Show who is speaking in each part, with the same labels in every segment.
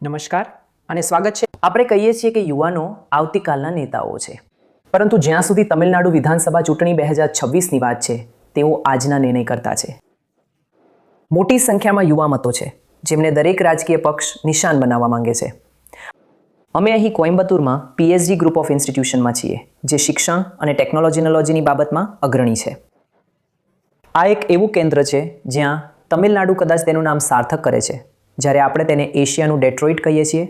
Speaker 1: નમસ્કાર અને સ્વાગત છે. આપણે કહીએ છીએ કે યુવાનો આવતીકાલના નેતાઓ છે, પરંતુ જ્યાં સુધી તમિલનાડુ વિધાનસભા ચૂંટણી 2026ની વાત છે, તેઓ આજના નિર્ણય કરતા છે. મોટી સંખ્યામાં યુવા મતો છે, જેમને દરેક રાજકીય પક્ષ નિશાન બનાવવા માંગે છે. અમે અહીં કોઇમ્બતુરમાં પીએચડી ગ્રુપ ઓફ ઇન્સ્ટિટ્યુશનમાં છીએ, જે શિક્ષણ અને ટેકનોલોજીની બાબતમાં અગ્રણી છે. આ એક એવું કેન્દ્ર છે જ્યાં તમિલનાડુ કદાચ તેનું નામ સાર્થક કરે છે, જ્યારે આપણે તેને એશિયાનું ડેટ્રોઇટ કહીએ છીએ.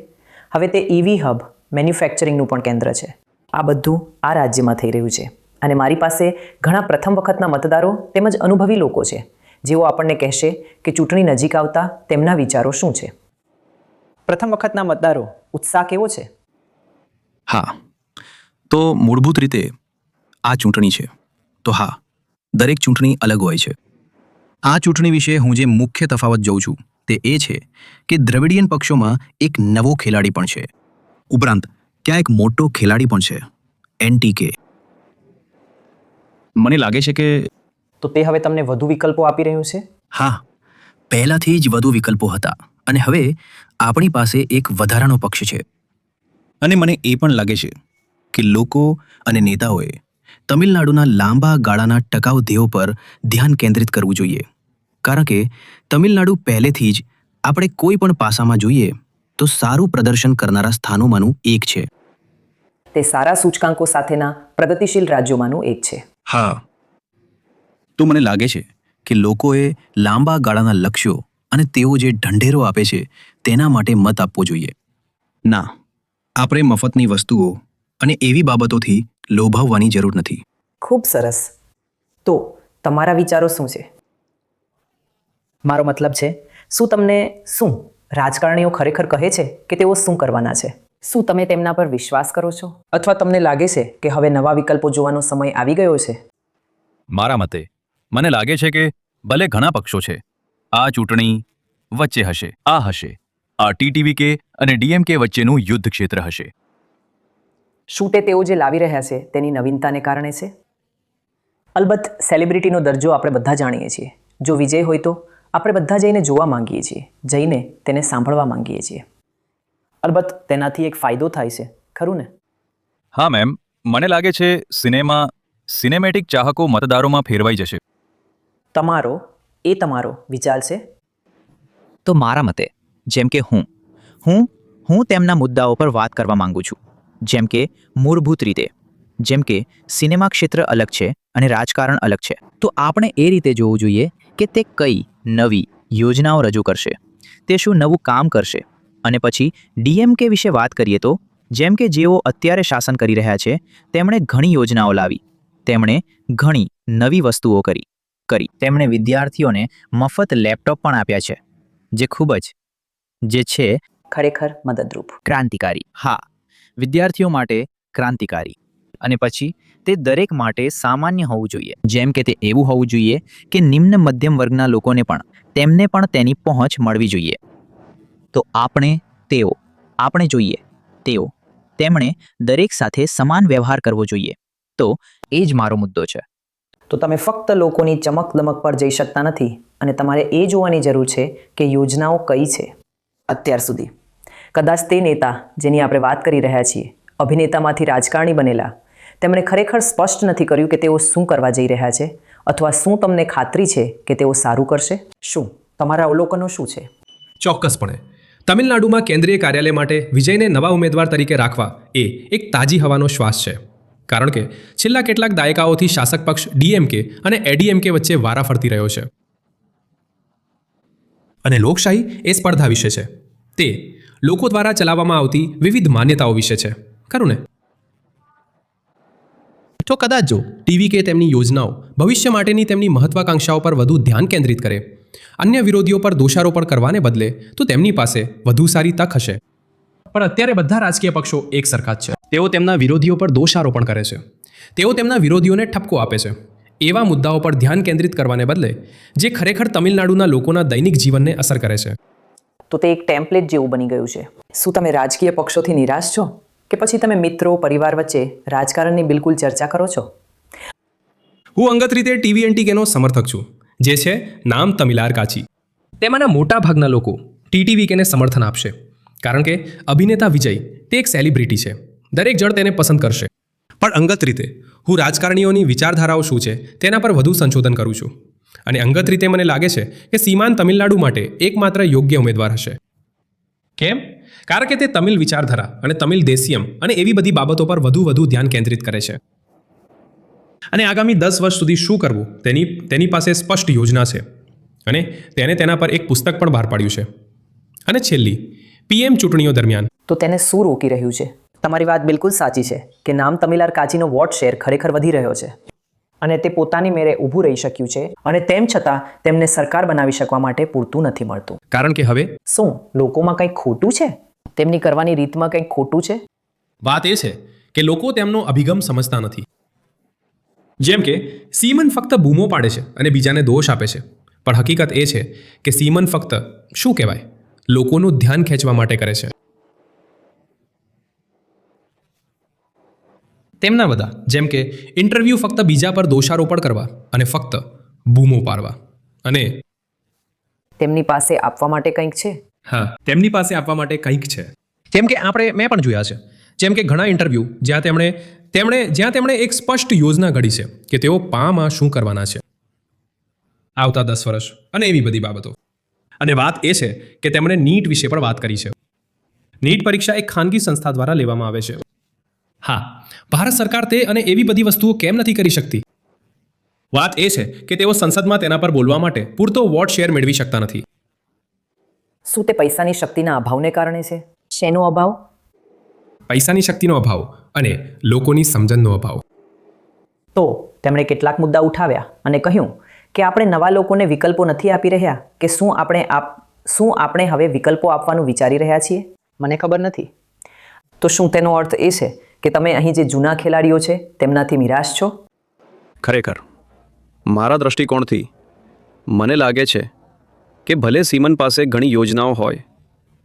Speaker 1: હવે તે ઇવી હબ મેન્યુફેક્ચરિંગનું પણ કેન્દ્ર છે. આ બધું આ રાજ્યમાં થઈ રહ્યું છે, અને મારી પાસે ઘણા પ્રથમ વખતના મતદારો તેમજ અનુભવી લોકો છે, જેઓ આપણને કહેશે કે ચૂંટણી નજીક આવતા તેમના વિચારો શું છે. પ્રથમ વખતના મતદારો, ઉત્સાહ કેવો છે?
Speaker 2: હા, તો મૂળભૂત રીતે આ ચૂંટણી છે. તો હા, દરેક ચૂંટણી અલગ હોય છે. આ ચૂંટણી વિશે હું જે મુખ્ય તફાવત જોઉં છું તે એ છે કે દ્રવિડિયન પક્ષોમાં એક નવો ખેલાડી પણ છે, ઉપરાંત ત્યાં એક મોટો ખેલાડી પણ છે, એનટીકે. મને લાગે છે કે
Speaker 1: તો તે હવે તમને વધુ વિકલ્પો આપી રહ્યું છે.
Speaker 2: હા, પહેલાથી જ વધુ વિકલ્પો હતા અને હવે આપણી પાસે એક વધારાનો પક્ષ છે. અને મને એ પણ લાગે છે કે લોકો અને નેતાઓએ તમિલનાડુના લાંબા ગાળાના ટકાઉ ધ્યેયો પર ધ્યાન કેન્દ્રિત કરવું જોઈએ, કારણ કે તમિલનાડુ પહેલેથી જ આપણે કોઈ પણ પાસામાં જોઈએ તો સારું પ્રદર્શન કરનારા સ્થાનોમાંનું એક છે.
Speaker 1: તે સારા સૂચકાંકો સાથેના પ્રગતિશીલ રાજ્યોમાંનું એક છે.
Speaker 2: હા, તો મને લાગે છે કે લોકોએ લાંબા ગાળાના લક્ષ્યો અને તેઓ જે ઢંઢેરો આપે છે તેના માટે મત આપવો જોઈએ. ના, આપણે મફતની વસ્તુઓ અને એવી બાબતોથી લોભાવવાની જરૂર નથી.
Speaker 1: ખૂબ સરસ. તો તમારા વિચારો શું છે? મારો મતલબ છે, શું રાજકારણીઓ ખરેખર કહે છે કે તેઓ શું કરવાના છે? શું તમે તેમના પર વિશ્વાસ કરો છો, અથવા તમને લાગે છે કે હવે નવા વિકલ્પો જોવાનો સમય આવી ગયો છે?
Speaker 3: મારા મતે મને લાગે છે કે ભલે ઘણા પક્ષો છે, આ ચૂંટણી વચ્ચે હશે, આ ટીટીવીકે અને ડીએમકે વચ્ચેનું યુદ્ધ ક્ષેત્ર હશે.
Speaker 1: શું તે તેઓ જે લાવી રહ્યા છે તેની નવીનતાને કારણે છે? અલબત્ત, સેલિબ્રિટીનો દરજ્જો આપણે બધા જાણીએ છીએ. જો વિજય હોય તો આપણે બધા જઈને જોવા માંગીએ છીએ, જઈને તેને સાંભળવા માંગીએ છીએ. અલબત્ત, તેનાથી એક ફાયદો થાય છે, ખરું ને?
Speaker 3: હા મેમ, મને લાગે છે સિનેમેટિક ચાહકો મતદારોમાં ફેરવાઈ જશે.
Speaker 1: તમારો વિચાર છે?
Speaker 4: તો મારા મતે, જેમ કે હું તેમના મુદ્દાઓ પર વાત કરવા માંગુ છું, જેમ કે મૂળભૂત રીતે, જેમ કે સિનેમા ક્ષેત્ર અલગ છે અને રાજકારણ અલગ છે. તો આપણે એ રીતે જોવું જોઈએ કે તે કઈ નવી યોજનાઓ રજૂ કરશે, તે શું નવું કામ કરશે. અને પછી ડીએમકે વિશે વાત કરીએ તો, જેમ કે જેઓ અત્યારે શાસન કરી રહ્યા છે, તેમણે ઘણી યોજનાઓ લાવી, તેમણે ઘણી નવી વસ્તુઓ કરી. તેમણે વિદ્યાર્થીઓને મફત લેપટોપ પણ આપ્યા છે, જે ખૂબ જ છે
Speaker 1: ખરેખર મદદરૂપ.
Speaker 4: ક્રાંતિકારી. હા, વિદ્યાર્થીઓ માટે ક્રાંતિકારી. અને પછી તે દરેક માટે સામાન્ય હોવું જોઈએ, જેમ કે તે એવું હોવું જોઈએ કે નિમ્ન મધ્યમ વર્ગના લોકોને પણ તેની પહોંચ મળવી જોઈએ. તો તેમણે દરેક સાથે સમાન વ્યવહાર કરવો જોઈએ. તો એ જ મારો મુદ્દો છે.
Speaker 1: તો તમે ફક્ત લોકોની ચમક-દમક પર જઈ શકતા નથી, અને તમારે એ જોવાની જરૂર છે કે યોજનાઓ કઈ છે. અત્યાર સુધી કદાચ તે નેતા જેની આપણે વાત કરી રહ્યા છીએ, અભિનેતામાંથી રાજકારણી બનેલા, તેમણે ખરેખર સ્પષ્ટ નથી કર્યું કે તેઓ શું કરવા જઈ રહ્યા છે, અથવા શું તમને ખાતરી છે કે તેઓ સારું કરશે. શું તમારા અવલોકનો શું છે?
Speaker 5: ચોક્કસપણે તમિલનાડુમાં કેન્દ્રીય કાર્યાલય માટે વિજયને નવા ઉમેદવાર તરીકે રાખવા એ એક તાજી હવાનો શ્વાસ છે, કારણ કે છેલ્લા કેટલાક દાયકાઓથી શાસક પક્ષ ડીએમકે અને એડીએમકે વચ્ચે વારા ફરતી રહ્યો છે. અને લોકશાહી એ સ્પર્ધા વિશે છે. તે લોકો દ્વારા ચલાવવામાં આવતી વિવિધ માન્યતાઓ વિશે છે, ખરું ને? તો કદાચ જો ટીવીકે તેમની યોજનાઓ ભવિષ્ય માટેની તેમની મહત્વાકાંક્ષાઓ પર વધુ ધ્યાન કેન્દ્રિત કરે, અન્ય વિરોધીઓ પર દોષારોપણ કરવાને બદલે, તો તેમની પાસે વધુ સારી તક હશે. પણ અત્યારે બધા રાજકીય પક્ષો એક સરખા જ છે. તેઓ તેમના વિરોધીઓ પર દોષારોપણ કરે છે. તેઓ તેમના વિરોધીઓને ઠપકો આપે છે, એવા મુદ્દાઓ પર ધ્યાન કેન્દ્રિત કરવાને બદલે જે ખરેખર તમિલનાડુના લોકોના દૈનિક જીવનને અસર કરે છે.
Speaker 1: તો તે એક ટેમ્પલેટ જેવું બની ગયું છે. શું તમે રાજકીય પક્ષોથી નિરાશ છો, કે પછી તમે મિત્રો, પરિવાર વચ્ચે રાજકારણની બિલકુલ ચર્ચા કરો છો?
Speaker 5: હું અંગત રીતે ટીવીએનટીકેનો સમર્થક છું, જે છે નામ તમિલાર કાચી. તેમાંના મોટા ભાગના લોકો ટીટીવીકેને સમર્થન આપશે, કારણ કે અભિનેતા વિજય તે એક સેલિબ્રિટી છે, દરેક જણ તેને પસંદ કરશે. પણ અંગત રીતે હું રાજકારણીઓની વિચારધારાઓ શું છે તેના પર વધુ સંશોધન કરું છું, અને અંગત રીતે મને લાગે છે કે સીમાન તમિલનાડુ માટે એકમાત્ર યોગ્ય ઉમેદવાર હશે. કેમ? કારણ કે તે તમિલ વિચારધારા અને તમિલ દેશિયમ અને એવી બધી બાબતો પર વધુ ધ્યાન કેન્દ્રિત કરે છે. અને આગામી 10 વર્ષ સુધી શું કરવું તેની પાસે સ્પષ્ટ યોજના છે, અને તેને તેના પર એક પુસ્તક પણ બહાર પાડ્યું છે. અને છેલ્લી પીએમ ચૂંટણીઓ દરમિયાન
Speaker 1: તો તેને શું રોકી રહ્યું છે? તમારી વાત બિલકુલ સાચી છે કે નામ તમિલાર કાચીનો વોટ શેર ખરેખર વધી રહ્યો છે, અને તે પોતાની મેરે ઊભું રહી શક્યું છે, અને તેમ છતાં તેમને સરકાર બનાવી શકવા માટે પૂરતું નથી મળતું.
Speaker 5: કારણ કે હવે
Speaker 1: શું લોકોમાં કંઈક ખોટું છે? તેમની કરવાની રીતમાં કંઈક ખોટું છે?
Speaker 5: વાત એ છે કે લોકો તેમનો અભિગમ સમજતા નથી. જેમ કે સીમન ફક્ત બૂમો પાડે છે અને બીજાને દોષ આપે છે, પણ હકીકત એ છે કે સીમન ફક્ત શું કહેવાય લોકોનું ધ્યાન ખેંચવા માટે કરે છે. તેમના બધા જેમ કે ઇન્ટરવ્યૂ ફક્ત બીજા પર દોષારોપણ કરવા અને ફક્ત બૂમો પાડવા. અને
Speaker 1: તેમની પાસે આપવા માટે કંઈક છે.
Speaker 5: હા, તેમની પાસે આપવા માટે કંઈક છે. જેમ કે મેં પણ જોયા છે, જેમ કે ઘણા ઇન્ટરવ્યૂ જ્યાં તેમણે એક સ્પષ્ટ યોજના ઘડી છે કે તેઓ પામાં શું કરવાના છે આવતા 10 વર્ષ અને એવી બધી બાબતો. અને વાત એ છે કે તેમણે નીટ વિશે પણ વાત કરી છે. નીટ પરીક્ષા એક ખાનગી સંસ્થા દ્વારા લેવામાં આવે છે. હા, ભારત સરકાર તે અને એવી બધી વસ્તુઓ કેમ નથી કરી શકતી? વાત એ છે કે તેઓ સંસદમાં તેના પર બોલવા માટે પૂરતો વોટ શેર મેળવી શકતા નથી.
Speaker 1: શું તે પૈસાની શક્તિના અભાવને કારણે છે? શેનો અભાવ?
Speaker 5: પૈસાની શક્તિનો અભાવ અને લોકોની સમજણનો અભાવ.
Speaker 1: તો તેમણે કેટલાક મુદ્દા ઉઠાવ્યા અને કહ્યું કે આપણે નવા લોકોને વિકલ્પો નથી આપી રહ્યા, કે શું આપણે હવે વિકલ્પો આપવાનું વિચારી રહ્યા છીએ? મને ખબર નથી. તો શું તેનો અર્થ એ છે કે તમે અહીં જે જૂના ખેલાડીઓ છે તેમનાથી નિરાશ છો?
Speaker 2: ખરેખર મારા દૃષ્ટિકોણથી મને લાગે છે કે ભલે સીમન પાસે ઘણી યોજનાઓ હોય,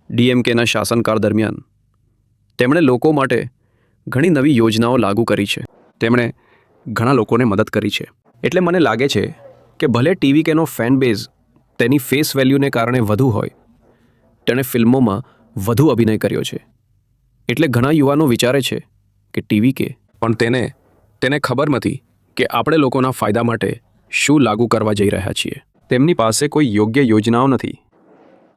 Speaker 2: ડીએમકેના શાસનકાળ દરમિયાન તેમણે લોકો માટે ઘણી નવી યોજનાઓ લાગુ કરી છે. તેમણે ઘણા લોકોને મદદ કરી છે. એટલે મને લાગે છે કે ભલે ટીવીકેનો ફેન બેઝ તેની ફેસ વેલ્યુને કારણે વધુ હોય, તેણે ફિલ્મોમાં વધુ અભિનય કર્યો છે. એટલે ઘણા યુવાનો વિચારે છે કે ટીવીકે પણ તેને ખબર નથી કે આપણે લોકોના ફાયદા માટે શું લાગુ કરવા જઈ રહ્યા છીએ. તેમની પાસે કોઈ યોગ્ય યોજનાઓ નથી.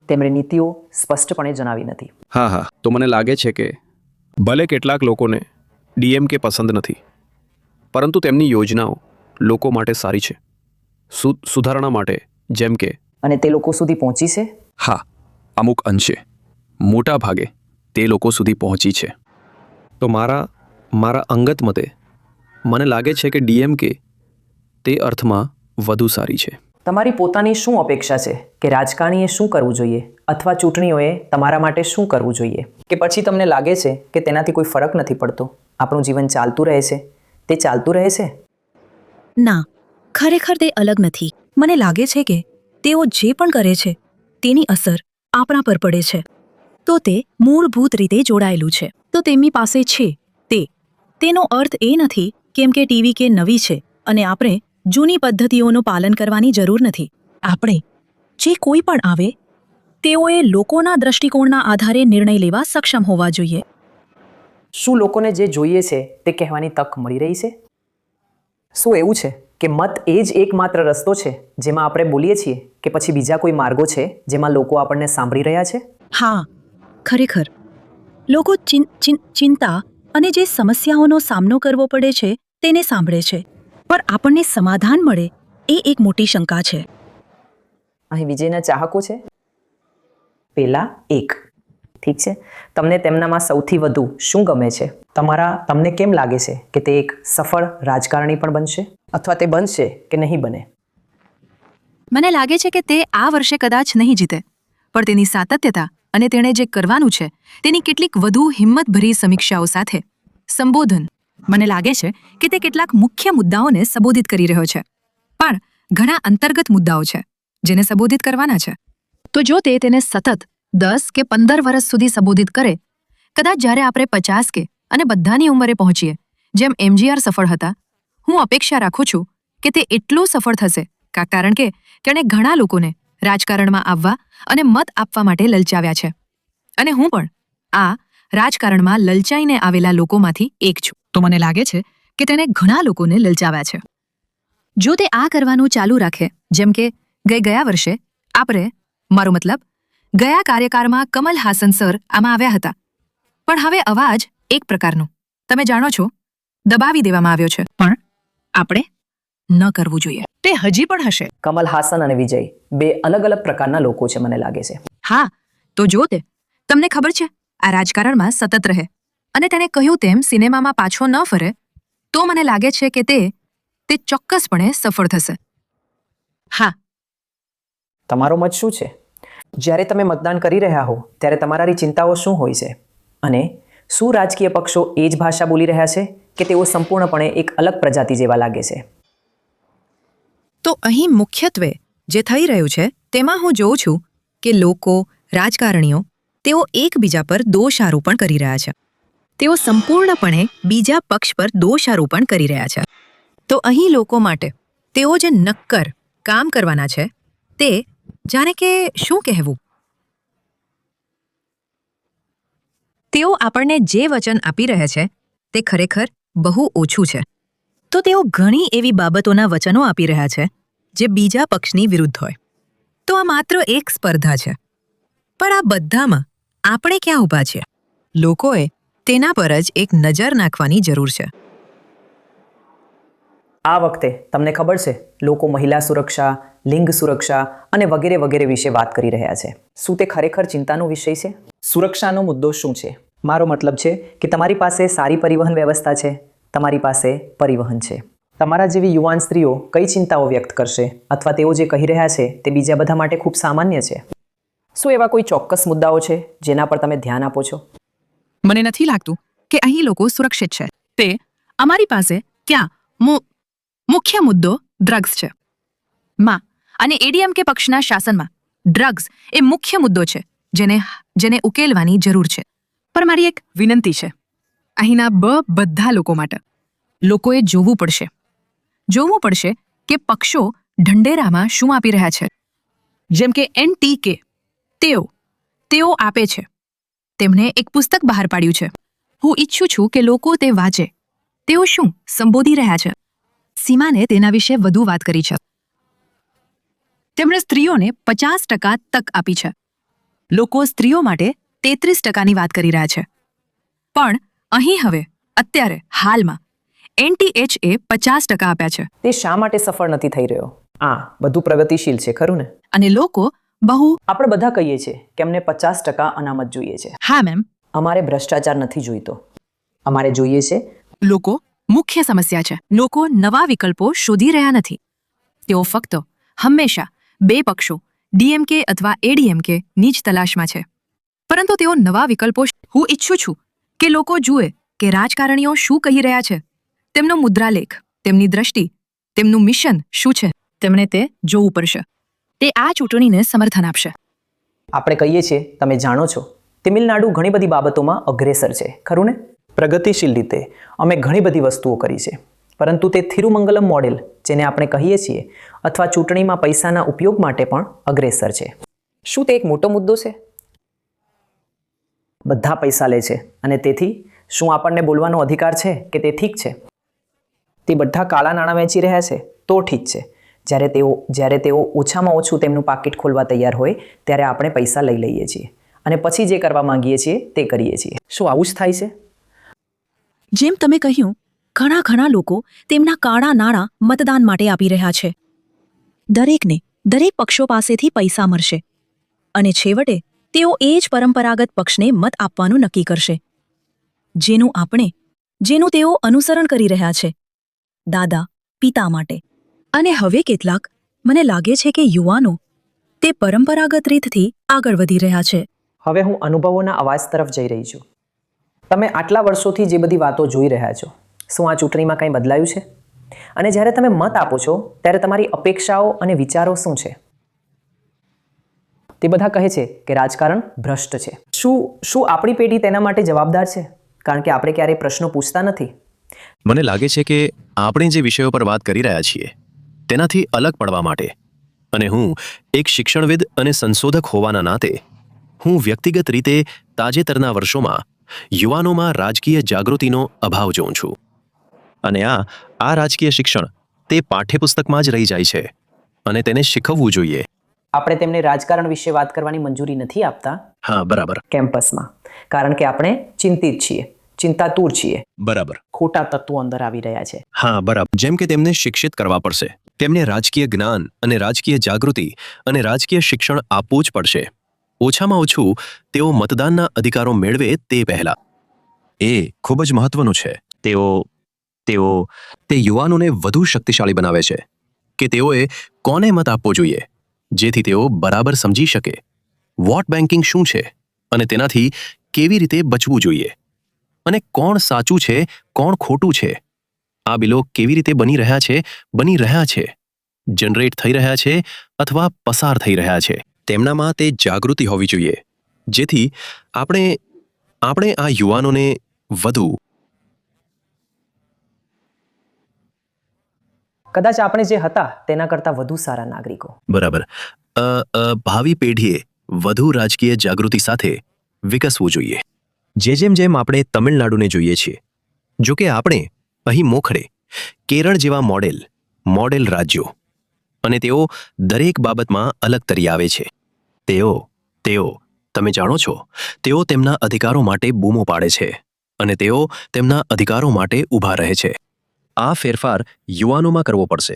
Speaker 1: તેમણે નીતિઓ સ્પષ્ટપણે જણાવી નથી.
Speaker 2: હા, તો મને લાગે છે કે ભલે કેટલાક લોકોને ડીએમકે પસંદ નથી, પરંતુ તેમની યોજનાઓ લોકો માટે સારી છે, સુધારણા માટે. જેમ કે
Speaker 1: અને તે લોકો સુધી પહોંચી છે?
Speaker 2: હા, અમુક અંશે, મોટા ભાગે તે લોકો સુધી પહોંચી છે. તો મારા અંગત મતે મને લાગે છે કે ડીએમકે તે અર્થમાં વધુ સારી છે.
Speaker 1: તમારી પોતાની શું અપેક્ષા છે કે રાજકારણીએ શું કરવું જોઈએ, અથવા ચૂંટણીઓએ તમારા માટે શું કરવું જોઈએ? કે પછી તમને લાગે છે કે તેનાથી કોઈ ફરક નથી પડતો, આપણું જીવન ચાલતું રહે છે, તે ચાલતું રહે છે?
Speaker 6: ના, ખરેખર તે અલગ નથી. મને લાગે છે કે તેઓ જે પણ કરે છે તેની અસર આપણા પર પડે છે. તો તે મૂળભૂત રીતે જોડાયેલું છે. તો તેમની પાસે છે તેનો અર્થ એ નથી કેમ કે ટીવીકે નવી છે અને આપણે જૂની પદ્ધતિઓનું પાલન કરવાની જરૂર નથી. આપણે જે કોઈ પણ આવે તેઓએ લોકોના દૃષ્ટિકોણના આધારે નિર્ણય લેવા સક્ષમ હોવા જોઈએ.
Speaker 1: શું લોકોને જે જોઈએ છે તે કહેવાની તક મળી રહી છે? શું એવું છે કે મત એ જ એકમાત્ર રસ્તો છે જેમાં આપણે બોલીએ છીએ, કે પછી બીજા કોઈ માર્ગો છે જેમાં લોકો આપણને સાંભળી રહ્યા છે?
Speaker 6: હા, ખરેખર લોકો ચિંતા અને જે સમસ્યાઓનો સામનો કરવો પડે છે તેને સાંભળે છે, પણ આપણને સમાધાન મળે એ એક મોટી શંકા છે.
Speaker 1: અહીં વિજયના ચાહકો છે? પેલા એક. ઠીક છે, તમને તેમનામાં સૌથી વધુ શું ગમે છે? તમને કેમ લાગે છે કે તે એક સફળ રાજકારણી પણ બનશે, અથવા તે બનશે કે નહીં બને?
Speaker 6: મને લાગે છે કે તે આ વર્ષે કદાચ નહીં જીતે, પણ તેની સાતત્યતા અને તેણે જે કરવાનું છે તેની કેટલીક વધુ હિંમતભરી સમીક્ષાઓ સાથે સંબોધન, મને લાગે છે કે તે કેટલાક મુખ્ય મુદ્દાઓને સંબોધિત કરી રહ્યો છે, પણ ઘણા અંતર્ગત મુદ્દાઓ છે જેને સંબોધિત કરવાના છે. તો જો તે તેને સતત 10 કે 15 વર્ષ સુધી સંબોધિત કરે, કદાચ જ્યારે આપણે 50 કે અને બધાની ઉંમરે પહોંચીએ જેમ એમજીઆર સફળ હતા, હું અપેક્ષા રાખું છું કે તે એટલું સફળ થશે કારણ કે તેણે ઘણા લોકોને રાજકારણમાં આવવા અને મત આપવા માટે લલચાવ્યા છે. અને હું પણ આ રાજકારણમાં લલચાઈને આવેલા લોકોમાંથી એક છું. તો મને લાગે છે કે તેણે ઘણા લોકોને લલચાવ્યા છે. જો તે આ કરવાનું ચાલુ રાખે, જેમ કે ગયા વર્ષે મારો મતલબ ગયા કાર્યકાળમાં કમલ હાસન સર આમાં આવ્યા હતા, પણ હવે અવાજ એક પ્રકારનો, તમે જાણો છો, દબાવી દેવામાં આવ્યો છે. પણ આપણે ન કરવું જોઈએ. તે હજી પણ હશે.
Speaker 1: કમલ હાસન અને વિજય બે અલગ અલગ પ્રકારના લોકો છે મને લાગે છે.
Speaker 6: હા, તો જો તે તમને ખબર છે આ રાજકારણમાં સતત રહે અને તેણે કહ્યું તેમ સિનેમામાં પાછો ન ફરે, તો મને લાગે છે કે તે ચોક્કસપણે સફળ થશે. હા.
Speaker 1: તમારો મત શું છે? જ્યારે તમે મતદાન કરી રહ્યા હો ત્યારે તમારી ચિંતાઓ શું હોય છે? અને શું રાજકીય પક્ષો એ જ ભાષા બોલી રહ્યા છે કે તેઓ સંપૂર્ણપણે એક અલગ પ્રજાતિ જેવા લાગે છે?
Speaker 6: તો અહીં મુખ્યત્વે જે થઈ રહ્યું છે તેમાં હું જોઉં છું કે લોકો, રાજકારણીઓ, તેઓ એકબીજા પર દોષારોપણ કરી રહ્યા છે. તેઓ સંપૂર્ણપણે બીજા પક્ષ પર દોષારોપણ કરી રહ્યા છે. તો અહીં લોકો માટે તેઓ જે નક્કર કામ કરવાના છે તે જાણે કે શું કહેવું, તેઓ આપણને જે વચન આપી રહ્યા છે તે ખરેખર બહુ ઓછું છે. તો તેઓ ઘણી એવી બાબતોના વચનો આપી રહ્યા છે જે બીજા પક્ષની વિરુદ્ધ હોય. તો આ માત્ર એક સ્પર્ધા છે, પણ આ બધામાં આપણે ક્યાં ઊભા છીએ? લોકોએ તેના પર જ એક નજર નાખવાની જરૂર છે.
Speaker 1: આ વખતે તમને ખબર છે લોકો મહિલા સુરક્ષા, લિંગ સુરક્ષા અને વગેરે વગેરે વિશે વાત કરી રહ્યા છે. શું તે ખરેખર ચિંતાનો વિષય છે? સુરક્ષાનો મુદ્દો શું છે? મારો મતલબ છે કે તમારી પાસે સારી પરિવહન વ્યવસ્થા છે, તમારી પાસે પરિવહન છે. તમારા જેવી યુવાન સ્ત્રીઓ કઈ ચિંતાઓ વ્યક્ત કરશે અથવા તેઓ જે કહી રહ્યા છે તે બીજા બધા માટે ખૂબ સામાન્ય છે. શું એવા કોઈ ચોક્કસ મુદ્દાઓ છે જેના પર તમે ધ્યાન આપો છો?
Speaker 6: મને નથી લાગતું કે અહીં લોકો સુરક્ષિત છે. તે અમારી પાસે ક્યાં મુખ્ય મુદ્દો ડ્રગ્સ છે. અને એડીએમકે પક્ષના શાસનમાં ડ્રગ્સ એ મુખ્ય મુદ્દો છે જેને ઉકેલવાની જરૂર છે. પણ મારી એક વિનંતી છે અહીંના બધા લોકો માટે. લોકોએ જોવું પડશે કે પક્ષો ઢંઢેરામાં શું આપી રહ્યા છે. જેમ કે NTK, તેઓ આપે છે. તેમણે એક પુસ્તક બહાર પાડ્યું છે. હું ઈચ્છું છું કે લોકો તે વાંચે. તેઓ શું સંબોધી રહ્યા છે? સીમાને તેના વિશે વધુ વાત કરી છે. તેમણે સ્ત્રીઓને 50% તક આપી છે. લોકો સ્ત્રીઓ માટે 33%ની વાત કરી રહ્યા છે. પણ અહીં હવે અત્યારે હાલમાં NTHએ 50% આપ્યા છે.
Speaker 1: તે શા માટે સફળ નથી થઈ રહ્યો? આ બધું પ્રગતિશીલ છે ખરું ને?
Speaker 6: અને લોકો
Speaker 1: આપણે બધા કહીએ છીએ કે અમને 50% અનામત જોઈએ છે.
Speaker 6: હા મેમ.
Speaker 1: અમારે ભ્રષ્ટાચાર નથી જોઈતો. અમારે જોઈએ છે
Speaker 6: લોકો મુખ્ય સમસ્યા છે. લોકો નવા વિકલ્પો શોધી રહ્યા નથી. તેઓ ફક્ત હંમેશા બે પક્ષો DMK અથવા ADMK ની જ તલાશમાં છે. પરંતુ તેઓ નવા વિકલ્પો. હું ઈચ્છું છું કે લોકો જુએ કે રાજકારણીઓ શું કહી રહ્યા છે, તેમનો મુદ્રાલેખ, તેમની દ્રષ્ટિ, તેમનું મિશન શું છે. તેમણે તે જોવું પડશે. તે આ ચૂંટણીને સમર્થન આપશે.
Speaker 1: આપણે કહીએ છીએ, તમે જાણો છો, તમિલનાડુ ઘણી બધી બાબતોમાં અગ્રેસર છે ખરું ને? પ્રગતિશીલ રીતે અમે ઘણી બધી વસ્તુઓ કરી છે. પરંતુ તે થિરુમંગલમ મોડેલ, જેને આપણે કહીએ છીએ, અથવા ચૂંટણીમાં પૈસાના ઉપયોગ માટે પણ અગ્રેસર છે. શું તે એક મોટો મુદ્દો છે? બધા પૈસા લે છે અને તેથી શું આપણને બોલવાનો અધિકાર છે કે તે ઠીક છે? તે બધા કાળા નાણાં વેચી રહ્યા છે તો ઠીક છે. જ્યારે તેઓ ઓછામાં ઓછું તેમનું પાકીટ ખોલવા તૈયાર હોય ત્યારે આપણે પૈસા લઈ લઈએ છીએ અને પછી જે કરવા માંગીએ છીએ તે કરીએ છીએ. શું આવું જ થાય છે?
Speaker 7: જેમ તમે કહ્યું, ઘણા લોકો તેમના કાળા નાણાં મતદાન માટે આપી રહ્યા છે. દરેક પક્ષો પાસેથી પૈસા મળશે અને છેવટે તેઓ એ જ પરંપરાગત પક્ષને મત આપવાનું નક્કી કરશે જેનું તેઓ અનુસરણ કરી રહ્યા છે, દાદા પિતા માટે. અને હવે કેટલાક, મને લાગે છે કે યુવાનો, તે પરંપરાગત રીતથી આગળ વધી રહ્યા છે.
Speaker 1: હવે હું અનુભવોના અવાજ તરફ જઈ રહી છું. તમે આટલા વર્ષોથી જે બધી વાતો જોઈ રહ્યા છો, શું આ ચૂંટણીમાં કંઈ બદલાયું છે? અને જ્યારે તમે મત આપો છો ત્યારે તમારી અપેક્ષાઓ અને વિચારો શું છે? તે બધા કહે છે કે રાજકારણ ભ્રષ્ટ છે. શું આપણી પેઢી તેના માટે જવાબદાર છે? કારણ કે આપણે ક્યારેય પ્રશ્નો પૂછતા નથી.
Speaker 2: મને લાગે છે કે આપણે જે વિષયો પર વાત કરી રહ્યા છીએ તેનાથી અલગ પડવા માટે, અને હું એક શિક્ષણવિદ અને સંશોધક હોવાના નાતે, હું વ્યક્તિગત રીતે તાજેતરના વર્ષોમાં યુવાનોમાં રાજકીય જાગૃતિનો અભાવ જોઉં છું. અને આ રાજકીય શિક્ષણ તે પાઠ્યપુસ્તકમાં જ રહી જાય છે અને તેને શીખવવું જોઈએ.
Speaker 1: આપણે તેમને રાજકારણ વિશે વાત કરવાની મંજૂરી નથી આપતા
Speaker 2: હા, બરાબર.
Speaker 1: કેમ્પસમાં, કારણ કે આપણે ચિંતિત છીએ, ચિંતાતુર છીએ.
Speaker 2: બરાબર.
Speaker 1: ખોટા તત્વો અંદર આવી રહ્યા છે.
Speaker 2: હા, બરાબર. જેમ કે તેમને શિક્ષિત કરવા પડશે. તેમને રાજકીય જ્ઞાન અને રાજકીય જાગૃતિ અને રાજકીય શિક્ષણ આપવું જ પડશે. ઓછામાં ઓછું તેઓ મતદાનના અધિકારો મેળવે તે પહેલા. એ ખૂબ જ મહત્વનું છે. તે યુવાનોને વધુ શક્તિશાળી બનાવે છે કે તેઓએ કોને મત આપવો જોઈએ, જેથી તેઓ બરાબર સમજી શકે વોટ બેન્કિંગ શું છે અને તેનાથી કેવી રીતે બચવું જોઈએ, અને કોણ સાચું છે કોણ ખોટું છે. આ બિલો કેવી રીતે બની રહ્યા છે, જનરેટ થઈ રહ્યા છે અથવા પસાર થઈ રહ્યા છે. તેમનામાં તે જાગૃતિ હોવી જોઈએ, જેથી આપણે આ યુવાનોને વધુ
Speaker 1: કદાચ આપણે જે હતા તેના કરતાં વધુ સારા નાગરિકો.
Speaker 2: બરાબર. ભાવિ પેઢીએ વધુ રાજકીય જાગૃતિ સાથે વિકસવું જોઈએ. જેમ આપણે તમિલનાડુને જોઈએ છીએ. જો કે આપણે અહીં મોખરે કેરળ જેવા મોડેલ રાજ્યો, અને તેઓ દરેક બાબતમાં અલગ તરી આવે છે. તેઓ તમે જાણો છો, તેઓ તેમના અધિકારો માટે બૂમો પાડે છે અને તેઓ તેમના અધિકારો માટે ઊભા રહે છે. આ ફેરફાર યુવાનોમાં કરવો પડશે.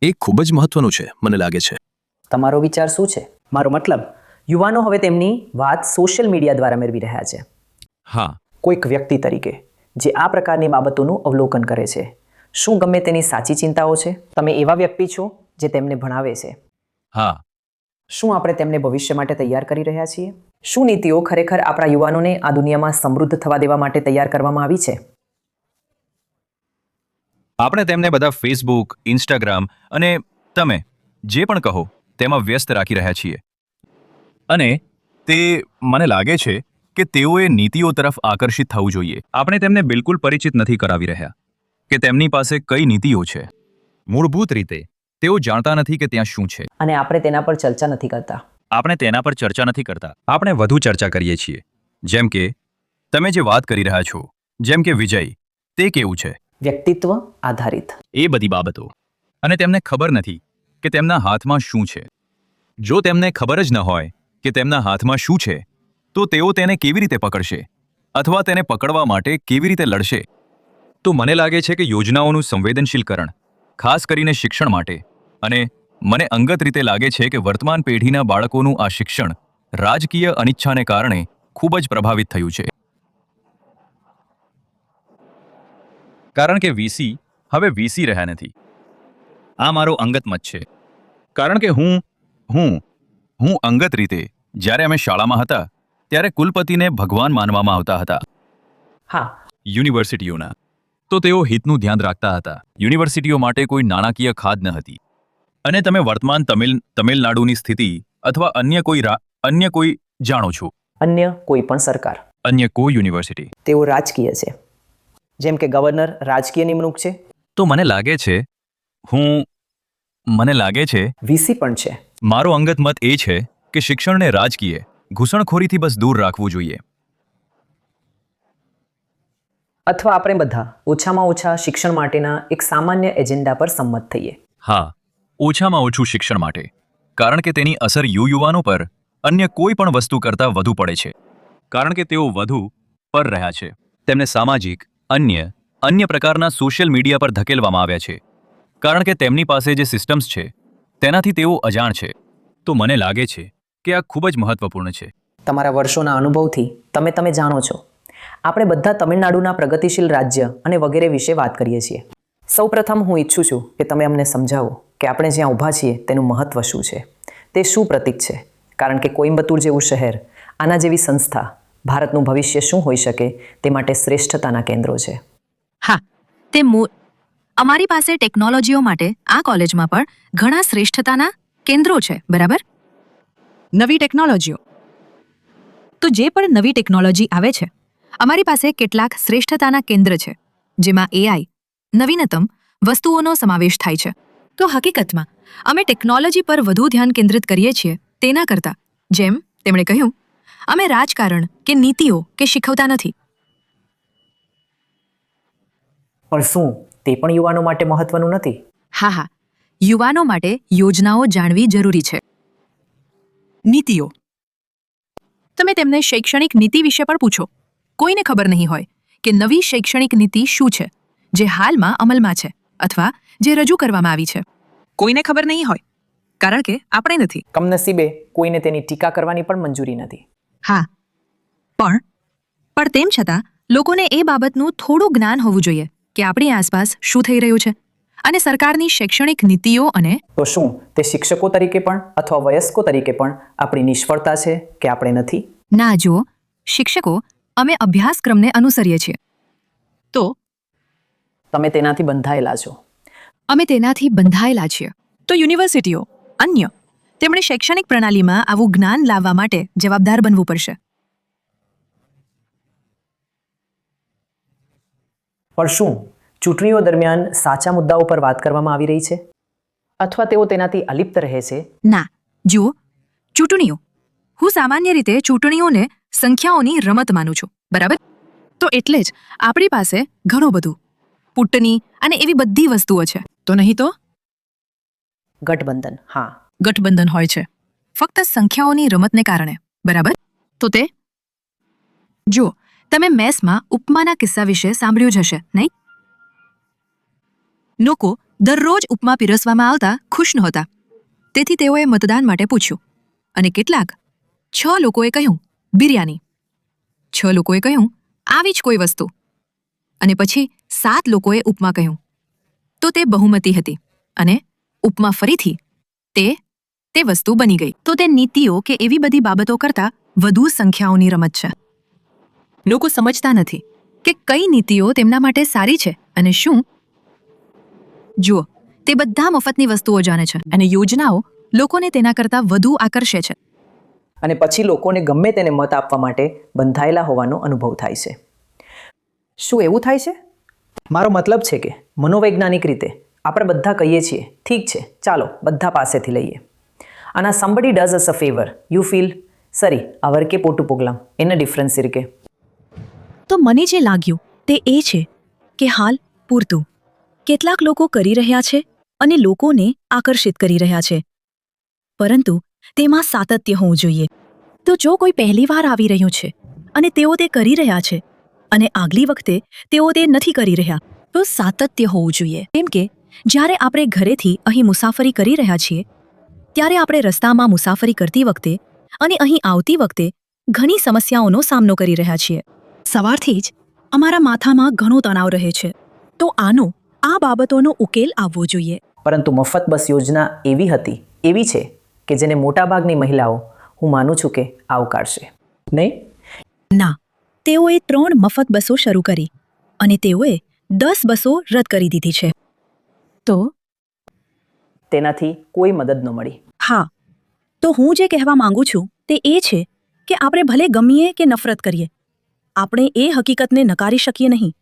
Speaker 2: એ ખૂબ જ મહત્વનું છે, મને લાગે છે.
Speaker 1: તમારો વિચાર શું છે? મારો મતલબ, યુવાનો હવે તેમની વાત સોશિયલ મીડિયા દ્વારા મેળવી રહ્યા છે.
Speaker 3: હા,
Speaker 1: કોઈક વ્યક્તિ તરીકે જે આ પ્રકારની બાબતોનું અવલોકન કરે છે. શું ગમે તેની સાચી ચિંતાઓ છે? તમે એવા વ્યક્તિ છો જે તેમને ભણાવે છે.
Speaker 3: હા.
Speaker 1: શું આપણે તેમને ભવિષ્ય માટે તૈયાર કરી રહ્યા છીએ? શું નીતિઓ ખરેખર આપણા યુવાનોને આ દુનિયામાં સમૃદ્ધ થવા દેવા માટે તૈયાર કરવામાં આવી છે?
Speaker 3: આપણે તેમને બધા ફેસબુક, ઇન્સ્ટાગ્રામ અને તમે જે પણ કહો તેમાં વ્યસ્ત રાખી રહ્યા છીએ. અને તે મને લાગે છે કે તેઓએ નીતિઓ તરફ આકર્ષિત થવું જોઈએ. આપણે તેમને બિલકુલ પરિચિત નથી કરાવી રહ્યા કે તેમની પાસે કઈ નીતિઓ છે. મૂળભૂત રીતે તેઓ જાણતા નથી કે ત્યાં શું છે.
Speaker 1: અને આપણે તેના પર ચર્ચા નથી કરતા.
Speaker 3: આપણે વધુ ચર્ચા કરીએ છીએ. જેમ કે તમે જે વાત કરી રહ્યા છો, જેમ કે વિજય, તે કેવું છે,
Speaker 1: વ્યક્તિત્વ આધારિત.
Speaker 3: એ બધી બાબતો. અને તેમને ખબર નથી કે તેમના હાથમાં શું છે. જો તેમને ખબર જ ન હોય કે તેમના હાથમાં શું છે, તો તેઓ તેને કેવી રીતે પકડશે અથવા તેને પકડવા માટે કેવી રીતે લડશે? તો મને લાગે છે કે યોજનાઓનું સંવેદનશીલકરણ, ખાસ કરીને શિક્ષણ માટે, અને મને અંગત રીતે લાગે છે કે વર્તમાન પેઢીના બાળકોનું આ શિક્ષણ રાજકીય અનિચ્છાને કારણે ખૂબ જ પ્રભાવિત થયું છે. કારણ કે વીસી હવે વીસી રહ્યા નથી. આ મારો અંગત મત છે. કારણ કે હું અંગત રીતે જ્યારે અમે શાળામાં હતા ત્યારે કુલપતિને ભગવાન માનવામાં આવતા હતા.
Speaker 1: હા,
Speaker 3: યુનિવર્સિટીઓના તો તેઓ હિતનું ધ્યાન રાખતા હતા. યુનિવર્સિટીઓ માટે કોઈ નાણાકીય ખાધ ન હતી. અને તમે વર્તમાન તમિલનાડુની સ્થિતિ અથવા અન્ય કોઈ જાણો છો?
Speaker 1: અન્ય કોઈ પણ સરકાર,
Speaker 3: અન્ય કોઈ યુનિવર્સિટી,
Speaker 1: તેઓ રાજકીય છે. જેમ કે ગવર્નર રાજકીય નિમણૂક છે,
Speaker 3: તો મને લાગે છે
Speaker 1: વીસી પણ છે.
Speaker 3: મારો અંગત મત એ છે કે શિક્ષણને રાજકીય ઘૂસણખોરીથી બસ દૂર રાખવું જોઈએ.
Speaker 1: અથવા આપણે બધા ઓછામાં ઓછા શિક્ષણ માટેના એક સામાન્ય એજન્ડા પર સંમત થઈએ.
Speaker 3: હા, ઓછામાં ઓછું શિક્ષણ માટે, કારણ કે તેની અસર યુવાનો પર અન્ય કોઈ પણ વસ્તુ કરતાં વધુ પડે છે. કારણ કે તેઓ વધુ પર રહ્યા છે. તેમને સામાજિક અન્ય પ્રકારના સોશિયલ મીડિયા પર ધકેલવામાં આવ્યા છે. કારણ કે તેમની પાસે જે સિસ્ટમ્સ છે તેનાથી તેઓ અજાણ છે. તો મને લાગે છે કે આ ખૂબ જ મહત્વપૂર્ણ છે.
Speaker 1: તમારા વર્ષોના અનુભવથી તમે જાણો છો, આપણે બધા તમિલનાડુના પ્રગતિશીલ રાજ્ય અને વગેરે વિશે વાત કરીએ છીએ. સૌપ્રથમ હું ઈચ્છું છું કે તમે અમને સમજાવો કે આપણે જ્યાં ઊભા છીએ તેનું મહત્વ શું છે, તે શું પ્રતીક છે. કારણ કે કોઈમ્બતુર જેવું શહેર, આના જેવી સંસ્થા ભારતનું ભવિષ્ય શું હોઈ શકે તે માટે શ્રેષ્ઠતાના કેન્દ્રો છે.
Speaker 6: હા, તે અમારી પાસે ટેકનોલોજીઓ માટે આ કોલેજમાં પણ ઘણા શ્રેષ્ઠતાના કેન્દ્રો છે, બરાબર? નવી ટેકનોલોજીઓ. તો જે પણ નવી ટેકનોલોજી આવે છે, અમારી પાસે કેટલાક શ્રેષ્ઠતાના કેન્દ્ર છે, જેમાં એઆઈ, નવીનતમ વસ્તુઓનો સમાવેશ થાય છે. તો હકીકતમાં અમે ટેકનોલોજી પર વધુ ધ્યાન કેન્દ્રિત કરીએ છીએ તેના કરતાં, જેમ તેમણે કહ્યું, અમે રાજકારણ કે નીતિઓ કે શીખવતા નથી.
Speaker 1: પણ શું તે પણ યુવાનો માટે મહત્વનું નથી?
Speaker 6: હા હા, યુવાનો માટે યોજનાઓ જાણવી જરૂરી છે. નીતિઓ. તમે તેમને શૈક્ષણિક નીતિ વિશે પણ પૂછો. કોઈને ખબર નહીં હોય કે નવી શૈક્ષણિક નીતિ શું છે, જે હાલમાં અમલમાં છે અથવા જે રજૂ કરવામાં આવી છે. કોઈને ખબર નહીં હોય, કારણ કે આપણે નથી.
Speaker 1: કમનસીબે કોઈને તેની ટીકા કરવાની પણ મંજૂરી નથી.
Speaker 6: હા, પણ તેમ છતાં લોકોને એ બાબતનું થોડું જ્ઞાન હોવું જોઈએ કે આપણી આસપાસ શું થઈ રહ્યું છે અને સરકારની શૈક્ષણિક નીતિઓ અને
Speaker 1: તો શું તે શિક્ષકો તરીકે પણ અથવા વયસ્કો તરીકે પણ આપણી નિષ્ફળતા છે કે આપણે નથી?
Speaker 6: ના જુઓ, શિક્ષકો અમે અભ્યાસક્રમને અનુસરીએ છીએ, તો
Speaker 1: તમે તેનાથી બંધાયેલા છો.
Speaker 6: અમે તેનાથી બંધાયેલા છીએ. તો યુનિવર્સિટીઓ અન્ય તેમણે શૈક્ષણિક પ્રણાલીમાં આવું જ્ઞાન લાવવા માટે જવાબદાર બનવું પડશે.
Speaker 1: પણ શું ચૂંટણીઓ દરમિયાન સાચા મુદ્દાઓ પર વાત કરવામાં આવી રહી છે અથવા તેઓ તેનાથી અલિપ્ત રહે છે?
Speaker 6: ના, જુઓ, ચૂંટણીઓ. હું સામાન્ય રીતે ચૂંટણીઓને સંખ્યાઓની રમત માનું છું, બરાબર? તો એટલે જ આપણી પાસે ઘણું બધું પુટ્ટની અને એવી બધી વસ્તુઓ છે. તો નહીં તો
Speaker 1: ગઠબંધન. હા,
Speaker 6: ગઠબંધન હોય છે ફક્ત સંખ્યાઓની રમતને કારણે, બરાબર? તો તે જુઓ, તમે મેસમાં ઉપમાના કિસ્સા વિશે સાંભળ્યું જ હશે, નહીં? લોકો દરરોજ ઉપમા પીરસવામાં આવતા ખુશ નહોતા, તેથી તેઓએ મતદાન માટે પૂછ્યું અને કેટલાક 6 લોકોએ કહ્યું બિરયાની, 6 લોકોએ કહ્યું આવી જ કોઈ વસ્તુ, અને પછી 7 લોકોએ ઉપમા કહ્યું. તો તે બહુમતી હતી અને ઉપમા ફરીથી તે વસ્તુ બની ગઈ. તો તે નીતિઓ કે એવી બધી બાબતો કરતાં વધુ સંખ્યાઓની રમત છે. લોકો સમજતા નથી કે કઈ નીતિઓ તેમના માટે સારી છે અને શું. જુઓ, તે બધા મફતની વસ્તુઓ જાણે છે અને યોજનાઓ લોકોને તેના કરતાં વધુ આકર્ષે છે.
Speaker 1: અને પછી લોકોને ગમે તેને મત આપવા માટે બંધાયેલા હોવાનો અનુભવ થાય છે. શું એવું થાય છે? મારો મતલબ છે કે મનોવૈજ્ઞાનિક રીતે આપણે બધા કહીએ છીએ ઠીક છે, ચાલો બધા પાસેથી લઈએ. આના somebody does us a favor, you feel சரி அவருக்கே போட்டு போகலாம், என்ன ડિફરન્સ இருக்கு?
Speaker 7: તો મને જે લાગ્યું તે એ છે કે હાલ પૂરતું કેટલાક લોકો કરી રહ્યા છે અને લોકોને આકર્ષિત કરી રહ્યા છે, પરંતુ તેમાં સાતત્ય હોવું જોઈએ. તો જો કોઈ પહેલીવાર આવી રહ્યું છે અને તેઓ તે કરી રહ્યા છે અને આગલી વખતે તેઓ તે નથી કરી રહ્યા, તો સાતત્ય હોવું જોઈએ. કેમ કે જ્યારે આપણે ઘરેથી અહીં મુસાફરી કરી રહ્યા છીએ ત્યારે આપણે રસ્તામાં મુસાફરી કરતી વખતે અને અહીં આવતી વખતે ઘણી સમસ્યાઓનો સામનો કરી રહ્યા છીએ. સવારથી જ અમારા માથામાં ઘણો તણાવ રહે છે. તો આ બાબતોનો ઉકેલ આવવો જોઈએ.
Speaker 1: પરંતુ મફત બસ યોજના એવી છે કે જેને મોટાભાગની મહિલાઓ, હું માનું છું કે આવકારશે નહીં.
Speaker 7: ના, તેઓએ 3 મફત બસો શરૂ કરી અને તેઓએ 10 બસો રદ કરી દીધી છે. તો
Speaker 1: તેનાથી કોઈ મદદ ન મળી.
Speaker 7: હા, તો હું જે કહેવા માંગુ છું તે એ છે કે આપણે ભલે ગમીએ કે નફરત કરીએ, આપણે એ હકીકતને નકારી શકીએ નહીં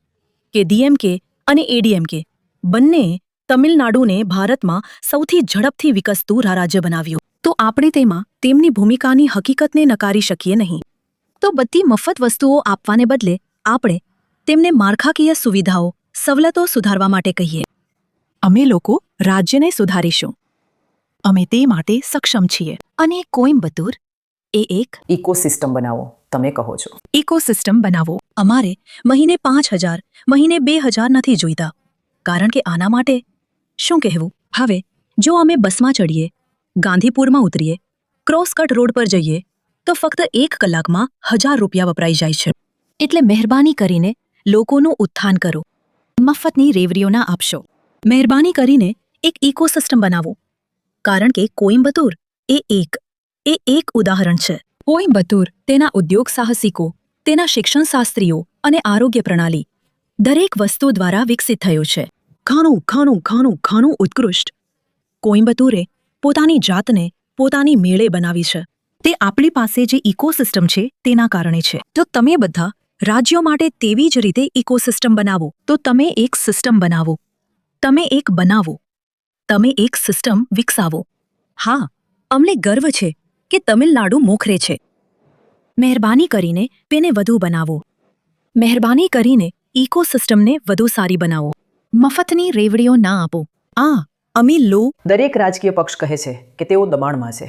Speaker 7: કે ડીએમકે અને એડીએમકે બંનેએ તમિલનાડુને ભારતમાં સૌથી ઝડપથી વિકસતું રાજ્ય બનાવ્યું. તો આપણે તેમાં તેમની ભૂમિકાની હકીકતને નકારી શકીએ નહીં. તો બધી મફત વસ્તુઓ આપવાને બદલે આપણે તેમને માળખાકીય સુવિધાઓ, સવલતો સુધારવા માટે કહીએ. અમે લોકો રાજ્યને સુધારીશું. અમે તે માટે સક્ષમ છીએ. અને કોઇમ્બતુર એ એક
Speaker 1: ઇકોસિસ્ટમ બનાવો, તમે કહો છો.
Speaker 7: ઇકોસિસ્ટમ બનાવો. અમારે મહિને 5,000, મહિને 2,000 નથી જોઈતા, કારણ કે આના માટે શું કહેવું. હવે જો અમે બસમાં ચડીએ, ગાંધીપુરમાં ઉતરીએ, ક્રોસકટ રોડ પર જઈએ, તો ફક્ત 1 કલાકમાં 1,000 રૂપિયા વપરાઈ જાય છે. એટલે મહેરબાની કરીને લોકોનું ઉત્થાન કરો. મફતની રેવડીઓ ના આપશો. મહેરબાની કરીને એક ઇકોસિસ્ટમ બનાવો, કારણ કે કોઇમ્બતુર એ એક ઉદાહરણ છે. કોઇમ્બતુર તેના ઉદ્યોગ સાહસિકો, તેના શિક્ષણશાસ્ત્રીઓ અને આરોગ્ય પ્રણાલી દરેક વસ્તુ દ્વારા વિકસિત થયું છે. ઘણું ઉત્કૃષ્ટ. કોઇમ્બતુરે પોતાની જાતને પોતાની મેળે બનાવી છે. તે આપણી પાસે જે ઇકોસિસ્ટમ છે તેના કારણે છે. તો તમે બધા રાજ્યો માટે તેવી જ રીતે ઇકોસિસ્ટમ બનાવો. તો તમે એક સિસ્ટમ બનાવો. તમે એક સિસ્ટમ વિકસાવો. હા, અમને ગર્વ છે કે તમિલનાડુ મોખરે છે. મહેરબાની કરીને તેને વધુ બનાવો. મહેરબાની કરીને ઇકોસિસ્ટમને વધુ સારી બનાવો. મફતની રેવડીઓ ના આપો. અમે
Speaker 1: દરેક રાજકીય પક્ષ કહે છે કે તેઓ દબાણમાં છે.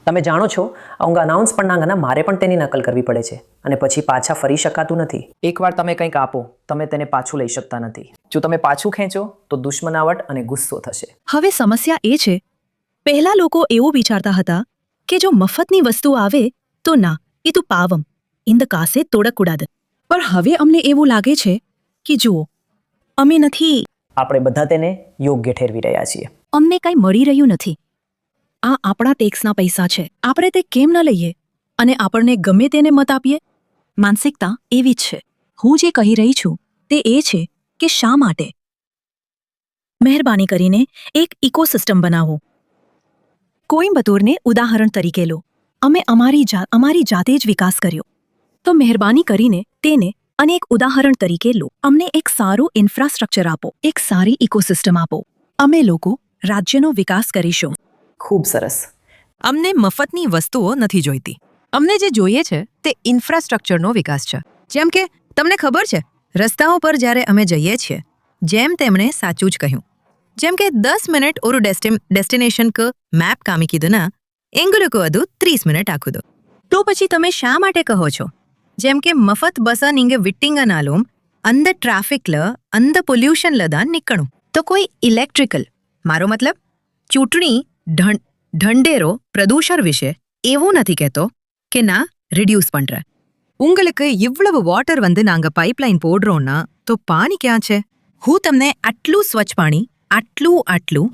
Speaker 1: તમે જાણો છો, அவங்க અનાઉન્સ પણ ના ગના મારે પણ તેની નકલ કરવી પડે છે અને પછી પાછા ફરી શકાતું નથી. એકવાર તમે કંઈક આપો, તમે તેને પાછું લઈ શકતા નથી. જો તમે પાછું ખેંચો તો દુશ્મનાવટ અને ગુસ્સો થશે.
Speaker 7: હવે સમસ્યા એ છે, પહેલા લોકો એવું વિચારતા હતા કે જો મફતની વસ્તુ આવે તો ના, એ તો પાવમ ઇન ધ કાસે તોડકુડાદ. પણ હવે અમને એવું લાગે છે કે જુઓ, અમે નથી,
Speaker 1: આપણે બધા તેને યોગ્ય ઠેરવી રહ્યા છીએ.
Speaker 7: અમને કંઈ મળી રહ્યું નથી. આ આપણા ટેક્સના પૈસા છે. આપણે તે કેમ ન લઈએ અને આપણને ગમે તેને મત આપીએ? માનસિકતા એવી જ છે. હું જે કહી રહી છું તે એ છે કે શા માટે? મહેરબાની કરીને એક ઇકોસિસ્ટમ બનાવો. કોઈમ્બતુરને ઉદાહરણ તરીકે લો. અમે અમારી જાતે જ વિકાસ કર્યો. તો મહેરબાની કરીને તેને અને એક ઉદાહરણ તરીકે લો. અમને એક સારું ઇન્ફ્રાસ્ટ્રક્ચર આપો, એક સારી ઇકોસિસ્ટમ આપો. અમે લોકો રાજ્યનો વિકાસ કરીશું.
Speaker 1: ખૂબ સરસ.
Speaker 6: અમને મફતની વસ્તુઓ નથી જોઈતી. અમને જે જોઈએ છે તે ઇન્ફ્રાસ્ટ્રક્ચરનો વિકાસ છે. જેમ કે તમને ખબર છે, રસ્તાઓ પર જ્યારે અમે જઈએ છીએ, જેમ તેમણે સાચું જ કહ્યું, જેમ કે 10 મિનિટ ஒரு ડેસ્ટિનેશનக்கு મેપ કામિકીદુના એંગલુக்கு ಅದು 30 મિનિટ આખું દો. તો પછી તમે શા માટે કહો છો જેમ કે મફત બસ நீங்க விட்டீங்கனாலும் அந்த ટ્રાફિકல அந்த பொல்யூஷன்ல தான் நிக்கணும். તો કોઈ ઇલેક્ટ્રિકલ, મારો મતલબ ચૂંટણી ઢંઢેરો પ્રદૂષણ વિશે એવું નથી કહેતો કે ના રિડ્யூસ பண்ற. உங்களுக்கு இவ்வளவு வாட்டர் வந்து நாங்க பைப்லைன் போடுறோம்னா તો પાણી ક્યાં છે? હું તમને આટલું સ્વચ્છ પાણી, આટલું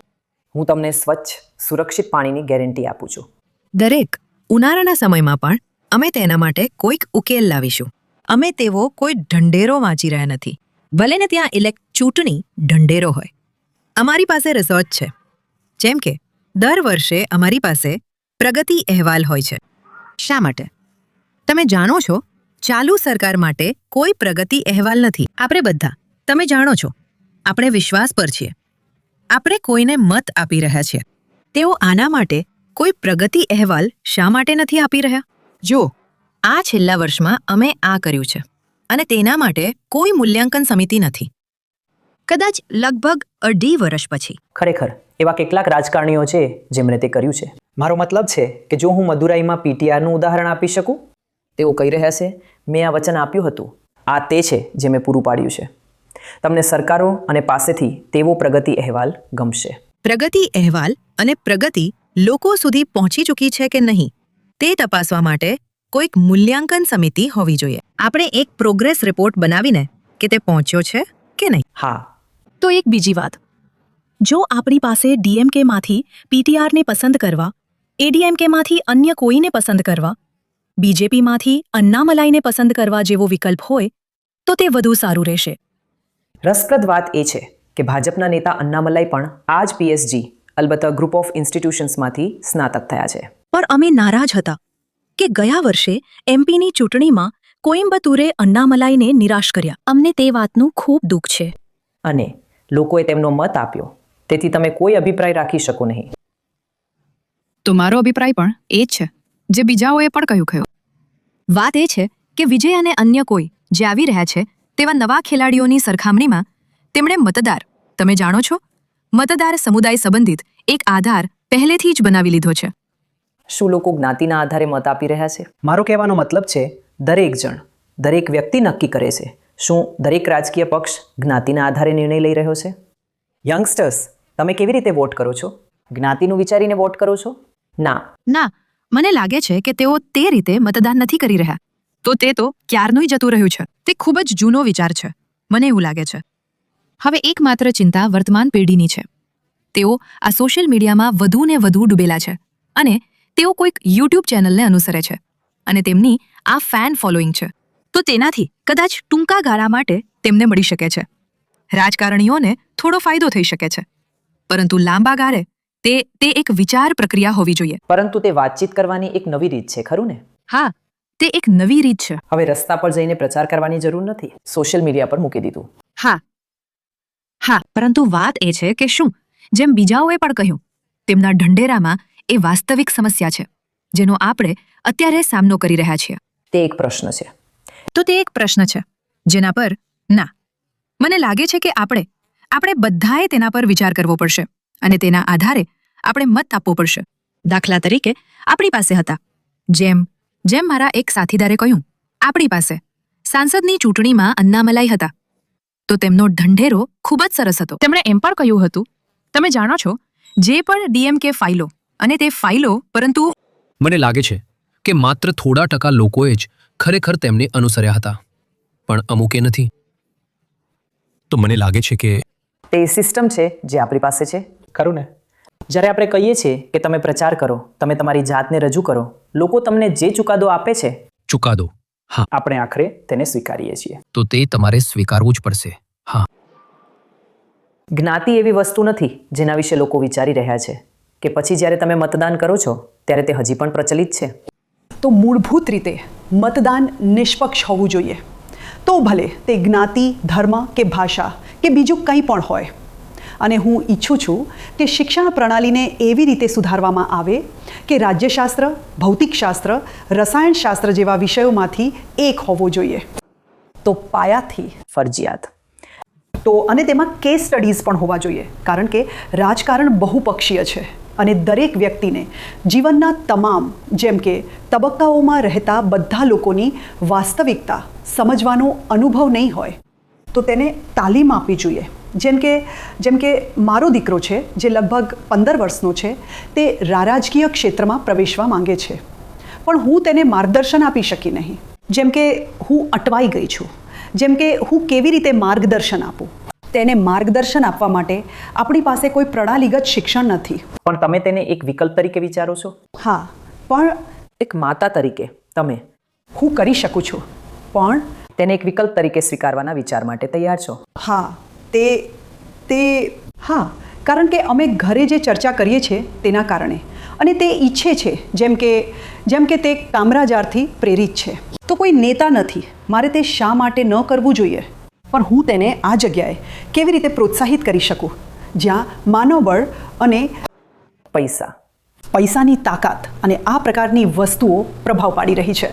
Speaker 1: હું તમને સ્વચ્છ, સુરક્ષિત પાણીની ગેરંટી આપું છું.
Speaker 6: દરેક ઉનાળાના સમયમાં પણ અમે તેના માટે કોઈક ઉકેલ લાવીશું. અમે તેવો કોઈ ઢંઢેરો વાંચી રહ્યા નથી, ભલે ને ત્યાં ચૂંટણી ઢંઢેરો હોય. અમારી પાસે રિસોર્ટ છે. જેમ કે દર વર્ષે અમારી પાસે પ્રગતિ અહેવાલ હોય છે. શા માટે? તમે જાણો છો, ચાલુ સરકાર માટે કોઈ પ્રગતિ અહેવાલ નથી. આપણે બધા, તમે જાણો છો, આપણે વિશ્વાસ પર છીએ. આપણે કોઈને મત આપી રહ્યા છીએ. તેઓ આના માટે કોઈ પ્રગતિ અહેવાલ શા માટે નથી આપી રહ્યા? જો આ છેલ્લા વર્ષમાં અમે આ કર્યું છે અને તેના માટે કોઈ મૂલ્યાંકન સમિતિ નથી. કદાચ લગભગ 2.5 વર્ષ પછી.
Speaker 1: ખરેખર એવા કેટલાક રાજકારણીઓ છે જેમણે તે કર્યું છે. મારો મતલબ છે કે જો હું મદુરાઈમાં પીટીઆરનું ઉદાહરણ આપી શકું, તેઓ કહી રહ્યા છે, મેં આ વચન આપ્યું હતું, આ તે છે જે મેં પૂરું પાડ્યું છે. તમને સરકારો અને પાસેથી તેવો પ્રગતિ અહેવાલ ગમશે.
Speaker 6: પ્રગતિ અહેવાલ અને પ્રગતિ લોકો સુધી પહોંચી ચૂકી છે કે નહીં તે તપાસવા માટે કોઈક મૂલ્યાંકન સમિતિ હોવી જોઈએ. આપણે એક પ્રોગ્રેસ રિપોર્ટ બનાવીને કે તે પહોંચ્યો છે કે નહીં.
Speaker 1: હા.
Speaker 7: તો એક બીજી વાત, જો આપણી પાસે ડીએમકેમાંથી પીટીઆરને પસંદ કરવા, એડીએમકેમાંથી અન્ય કોઈને પસંદ કરવા, બીજેપીમાંથી અન્નામલાઈને પસંદ કરવા જેવો વિકલ્પ હોય તો તે વધુ સારું રહેશે.
Speaker 1: રસપ્રદ વાત એ છે કે ભાજપના નેતા અન્નામલાઈ પણ આ જ પીએસજી, અલબત્ત ગ્રુપ ઓફ ઇન્સ્ટિટ્યુશન્સમાંથી સ્નાતક થયા છે.
Speaker 7: પણ અમે નારાજ હતા કે ગયા વર્ષે એમપીની ચૂંટણીમાં કોઈમ્બતુરે અન્નામલાઈને નિરાશ કર્યા. અમને તે વાતનું ખૂબ દુઃખ છે.
Speaker 1: અને લોકોએ તેમનો મત આપ્યો, તેથી તમે કોઈ અભિપ્રાય રાખી શકો નહીં.
Speaker 6: તો મારો અભિપ્રાય પણ એ જ છે જે બીજાઓએ પણ કહ્યું. વાત એ છે કે વિજય અને અન્ય કોઈ જે આવી રહ્યા છે તેવા નવા ખેલાડીઓની સરખામણીમાં તેમણે મતદાર, તમે જાણો છો, મતદાર સમુદાય સંબંધિત એક આધાર પહેલેથી જ બનાવી લીધો છે.
Speaker 1: શું લોકો જ્ઞાતિના આધારે મત આપી રહ્યા છે? મારો કહેવાનો મતલબ છે, દરેક જણ, દરેક વ્યક્તિ નક્કી કરે છે શું દરેક રાજકીય પક્ષ જ્ઞાતિના આધારે નિર્ણય લઈ રહ્યો છે. યંગસ્ટર્સ, તમે કેવી રીતે વોટ કરો છો? જ્ઞાતિનું વિચારીને વોટ કરો છો? ના,
Speaker 6: મને લાગે છે કે તેઓ તે રીતે મતદાન નથી કરી રહ્યા. તો તે તો ક્યારનું જતું રહ્યું છે. તે ખૂબ જ જૂનો વિચાર છે, મને એવું લાગે છે. હવે એકમાત્ર ચિંતા વર્તમાન પેઢીની છે. તેઓ આ સોશિયલ મીડિયામાં વધુ ને વધુ ડૂબેલા છે અને તેઓ કોઈક યુટ્યુબ ચેનલને અનુસરે છે અને તેમની આ ફેન ફોલોઈંગ છે. તો તેનાથી કદાચ ટૂંકા ગાળા માટે તેમને મળી શકે છે. રાજકારણીઓને થોડો ફાયદો થઈ શકે છે, પરંતુ લાંબા ગાળે તે એક વિચાર પ્રક્રિયા હોવી જોઈએ.
Speaker 1: પરંતુ તે વાતચીત કરવાની એક નવી રીત છે, ખરું ને?
Speaker 6: હા, તે એક નવી રીત છે.
Speaker 1: હવે રસ્તા પર જઈને પ્રચાર કરવાની જરૂર નથી, સોશિયલ મીડિયા પર મૂકી દીધું.
Speaker 6: હા, પરંતુ વાત એ છે કે શું, જેમ બીજાઓએ પણ કહ્યું, તેમના ઢંઢેરામાં એ વાસ્તવિક સમસ્યા છે જેનો આપણે અત્યારે સામનો કરી રહ્યા છીએ.
Speaker 1: તે એક પ્રશ્ન છે.
Speaker 6: તો તે એક પ્રશ્ન છે જેના પર ના, મને લાગે છે કે આપણે બધાએ તેના પર વિચાર કરવો પડશે અને તેના આધારે આપણે મત આપવો પડશે. દાખલા તરીકે આપણી પાસે હતા, જેમ મારા એક સાથીદારે કહ્યું, આપણી પાસે સાંસદની ચૂંટણીમાં અન્નામલાઈ હતા, તો તેમનો ઢંઢેરો ખૂબ જ સરસ હતો. તેમણે એમ પણ કહ્યું હતું, તમે જાણો છો, જે પણ ડીએમકે ફાઇલો અને તે ફાઇલો, પરંતુ
Speaker 5: મને લાગે છે કે માત્ર થોડા ટકા લોકોએ જ ખરેખર તેમને અનુસર્યા હતા, પણ અમુકે નથી. તો મને લાગે છે કે
Speaker 1: તે સિસ્ટમ છે જે આપણી પાસે છે, ખરું ને? જ્યારે આપણે કહીએ છીએ કે તમે પ્રચાર કરો, તમે તમારી જાતને રજૂ કરો, લોકો તમને જે ચુકાદો આપે છે,
Speaker 5: ચુકાદો, હા,
Speaker 1: આપણે આખરે તેને સ્વીકારીએ છીએ.
Speaker 5: તો તે તમારે સ્વીકારવું જ પડશે. હા,
Speaker 1: જ્ઞાતિ એવી વસ્તુ નથી જેના વિશે લોકો વિચારી રહ્યા છે કે પછી જ્યારે તમે મતદાન કરો છો ત્યારે તે હજી પણ પ્રચલિત છે.
Speaker 8: તો મૂળભૂત રીતે મતદાન નિષ્પક્ષ હોવું જોઈએ. તો ભલે તે જ્ઞાતિ, ધર્મ કે ભાષા કે બીજું કંઈ પણ હોય. અને હું ઈચ્છું છું કે શિક્ષણ પ્રણાલીને એવી રીતે સુધારવામાં આવે કે રાજ્યશાસ્ત્ર, ભૌતિકશાસ્ત્ર, રસાયણશાસ્ત્ર જેવા વિષયોમાંથી એક હોવો જોઈએ. તો પાયાથી
Speaker 1: ફરજિયાત.
Speaker 8: તો અને તેમાં કેસ સ્ટડીઝ પણ હોવા જોઈએ, કારણ કે રાજકારણ બહુપક્ષીય છે અને દરેક વ્યક્તિને જીવનના તમામ, જેમ કે તબક્કાઓમાં રહેતા બધા લોકોની વાસ્તવિકતા સમજવાનો અનુભવ નહીં હોય, તો તેને તાલીમ આપવી જોઈએ. જેમ કે મારો દીકરો છે, જે લગભગ 15 વર્ષનો છે, તે રાજકીય ક્ષેત્રમાં પ્રવેશવા માંગે છે, પણ હું તેને માર્ગદર્શન આપી શકી નહીં. જેમ કે હું અટવાઈ ગઈ છું, જેમ કે હું કેવી રીતે માર્ગદર્શન આપું. તેને માર્ગદર્શન આપવા માટે આપણી પાસે કોઈ પ્રણાલીગત શિક્ષણ નથી.
Speaker 1: પણ તમે તેને એક વિકલ્પ તરીકે વિચારો છો?
Speaker 8: હા, પણ
Speaker 1: એક માતા તરીકે તમે
Speaker 8: હું કરી શકું છું, પણ
Speaker 1: તેને એક વિકલ્પ તરીકે સ્વીકારવાના વિચાર માટે તૈયાર છો?
Speaker 8: હા, હા, કારણ કે અમે ઘરે જે ચર્ચા કરીએ છીએ તેના કારણે, અને તે ઈચ્છે છે, જેમ કે તે કામરાજારથી પ્રેરિત છે. તો કોઈ નેતા નથી, મારે તે શા માટે ન કરવું જોઈએ, પણ હું તેને આ જગ્યાએ કેવી રીતે પ્રોત્સાહિત કરી શકું જ્યાં માનવબળ અને પૈસાની તાકાત અને આ પ્રકારની વસ્તુઓ પ્રભાવ પાડી રહી છે.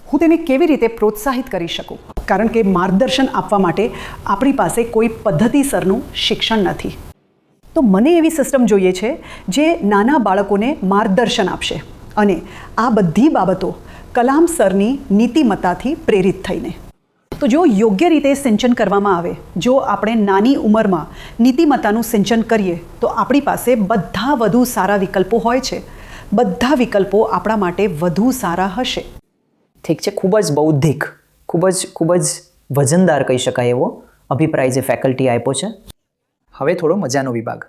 Speaker 8: હું તેને કેવી રીતે પ્રોત્સાહિત કરી શકું, કારણ કે માર્ગદર્શન આપવા માટે આપણી પાસે કોઈ પદ્ધતિસરનું શિક્ષણ નથી. તો મને એવી સિસ્ટમ જોઈએ છે જે નાના બાળકોને માર્ગદર્શન આપશે, અને આ બધી બાબતો કલામ સરની નીતિમત્તાથી પ્રેરિત થઈને. તો જો યોગ્ય રીતે સિંચન કરવામાં આવે, જો આપણે નાની ઉંમરમાં નીતિમત્તાનું સિંચન કરીએ, તો આપણી પાસે બધા વધુ સારા વિકલ્પો હોય છે. બધા વિકલ્પો આપણા માટે વધુ સારા હશે.
Speaker 1: ઠીક છે, ખૂબ જ બૌદ્ધિક, ખૂબ જ વજનદાર કહી શકાય એવો અભિપ્રાય જે ફેકલ્ટી આપ્યો છે. હવે થોડો મજાનો વિભાગ.